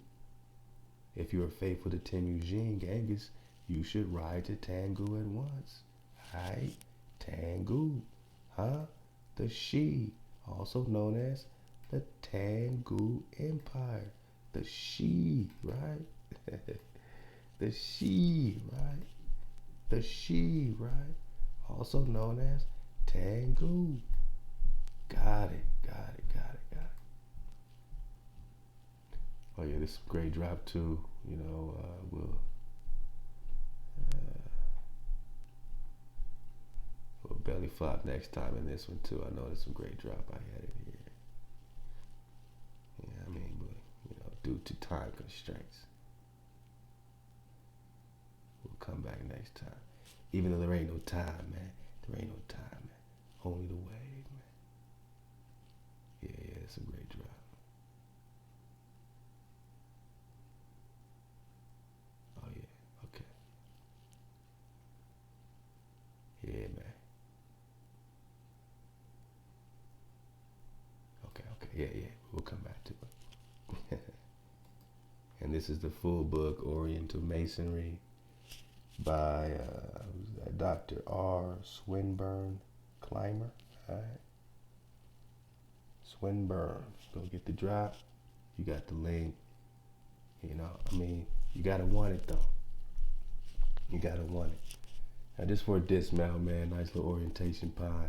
If you are faithful to Temujin, Genghis, you should ride to Tangut at once. Right? Tangut. The Shi, also known as the Tangut Empire. The Shi, right? The Shi, right? The Shi, right? Also known as Tangut. Got it. Oh yeah, this is a great drop too. We'll belly flop next time in this one too. I know there's some great drop I had in here. Yeah, I mean, but due to time constraints, we'll come back next time. Even though there ain't no time, man. There ain't no time, man. Only the wave, man. Yeah, it's a great drop. Oh yeah, okay. Yeah, man. Okay. Yeah. We'll come back to it. And this is the full book, Oriental Masonry, by Dr. R. Swinburne Clymer. All right. Swinburne. Go get the drop. You got the link. You gotta want it though. You gotta want it. Now just for a dismount, man, nice little orientation pie.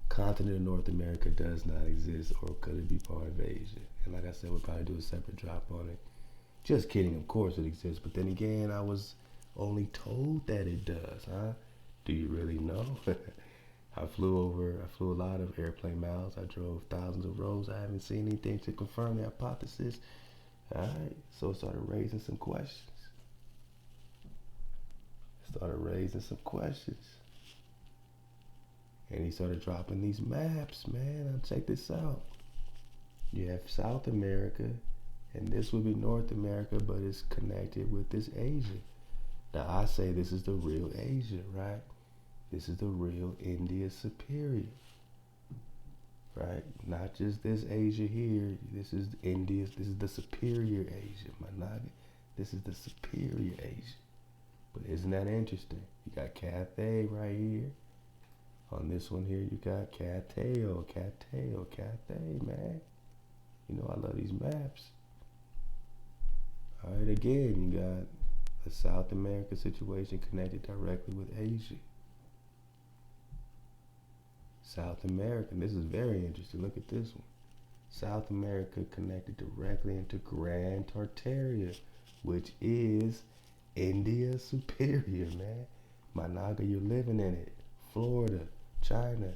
Continent of North America does not exist, or could it be part of Asia? And like I said, we'll probably do a separate drop on it. Just kidding, of course it exists, but then again, I was only told that it does, huh? Do you really know? I flew a lot of airplane miles. I drove thousands of roads. I haven't seen anything to confirm the hypothesis. All right, so it started raising some questions. And he started dropping these maps, man. Now check this out. You have South America, and this would be North America, but it's connected with this Asia. Now I say this is the real Asia, right? This is the real India Superior, right? Not just this Asia here. This is India. This is the superior Asia, Managa. This is the superior Asia. But isn't that interesting? You got Cathay right here. On this one here, you got Cathay, man. I love these maps. All right, again, you got a South America situation connected directly with Asia. South America, and this is very interesting. Look at this one. South America connected directly into Grand Tartaria, which is India Superior, man. Managa, you're living in it. Florida, China,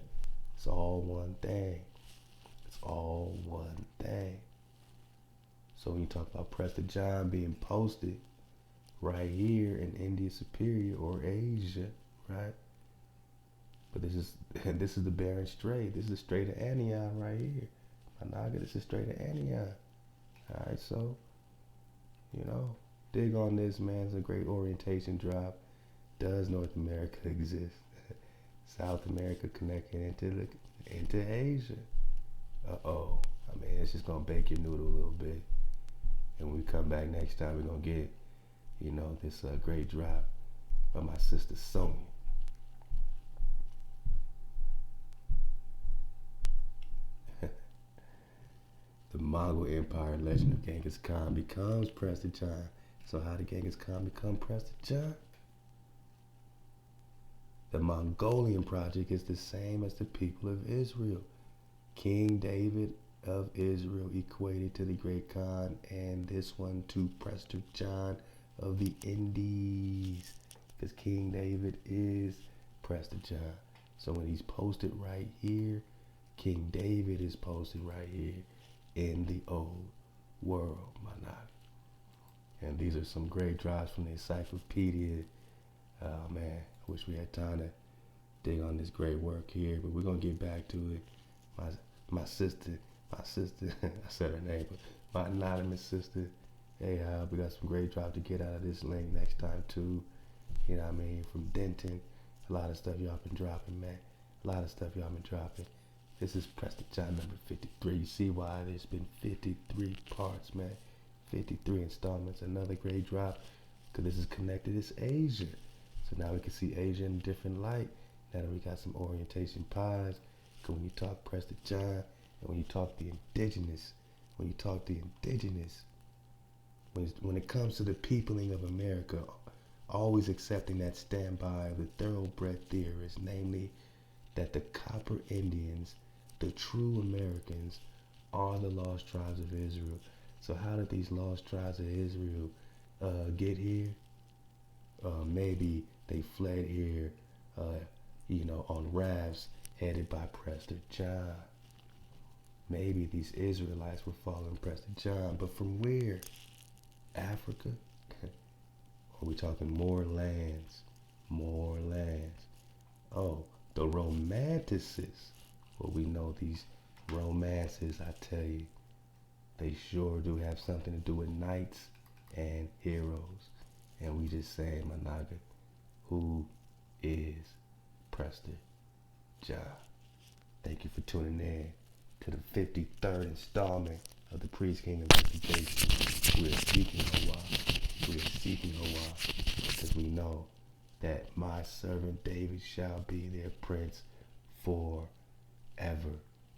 it's all one thing. So when you talk about Prester John being posted right here in India Superior or Asia, right? But this is the Bering Strait. This is the Strait of Anion right here. Managa, this is Strait of Anion. All right, so dig on this, man. It's a great orientation drop. Does North America exist? South America connecting into Asia. It's just gonna bake your noodle a little bit. And when we come back next time, we're gonna get, this great drop by my sister Sonia. The Mongol Empire legend of Genghis Khan becomes Prester John. So how did Genghis Khan become Prester John? The Mongolian project is the same as the people of Israel. King David of Israel equated to the great Khan, and this one to Prester John of the Indies, because King David is Prester John. So when he's posted right here, King David is posted right here in the old world, and these are some great drops from the encyclopedia. Man, I wish we had time to dig on this great work here, but we're gonna get back to it. My sister, I said her name, but my anonymous sister, Ahab, we got some great drops to get out of this link next time too. From Denton, a lot of stuff y'all been dropping, man. This is Prester John number 53. You see why there's been 53 parts, man. 53 installments. Another great drop, because this is connected. It's Asia. So now we can see Asia in a different light. Now that we got some orientation pies. Because when you talk Prester John, and when you talk the indigenous, when it comes to the peopling of America, always accepting that standby of the thoroughbred theorists, namely that the Copper Indians, the true Americans, are the lost tribes of Israel. So how did these lost tribes of Israel get here? Maybe they fled here, on rafts headed by Prester John. Maybe these Israelites were following Prester John, but from where? Africa? Are we talking more lands? More lands. Oh, the romanticists. Well, we know these romances, I tell you, they sure do have something to do with knights and heroes. And we just say, Managa, who is Prester John? Thank you for tuning in to the 53rd installment of the Priest King Investigation. We are seeking Hawa. We are seeking Hawa because we know that my servant David shall be their prince forever,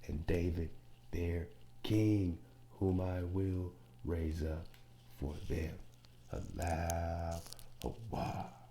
and David their king, whom I will raise up for them. Allow Hawa.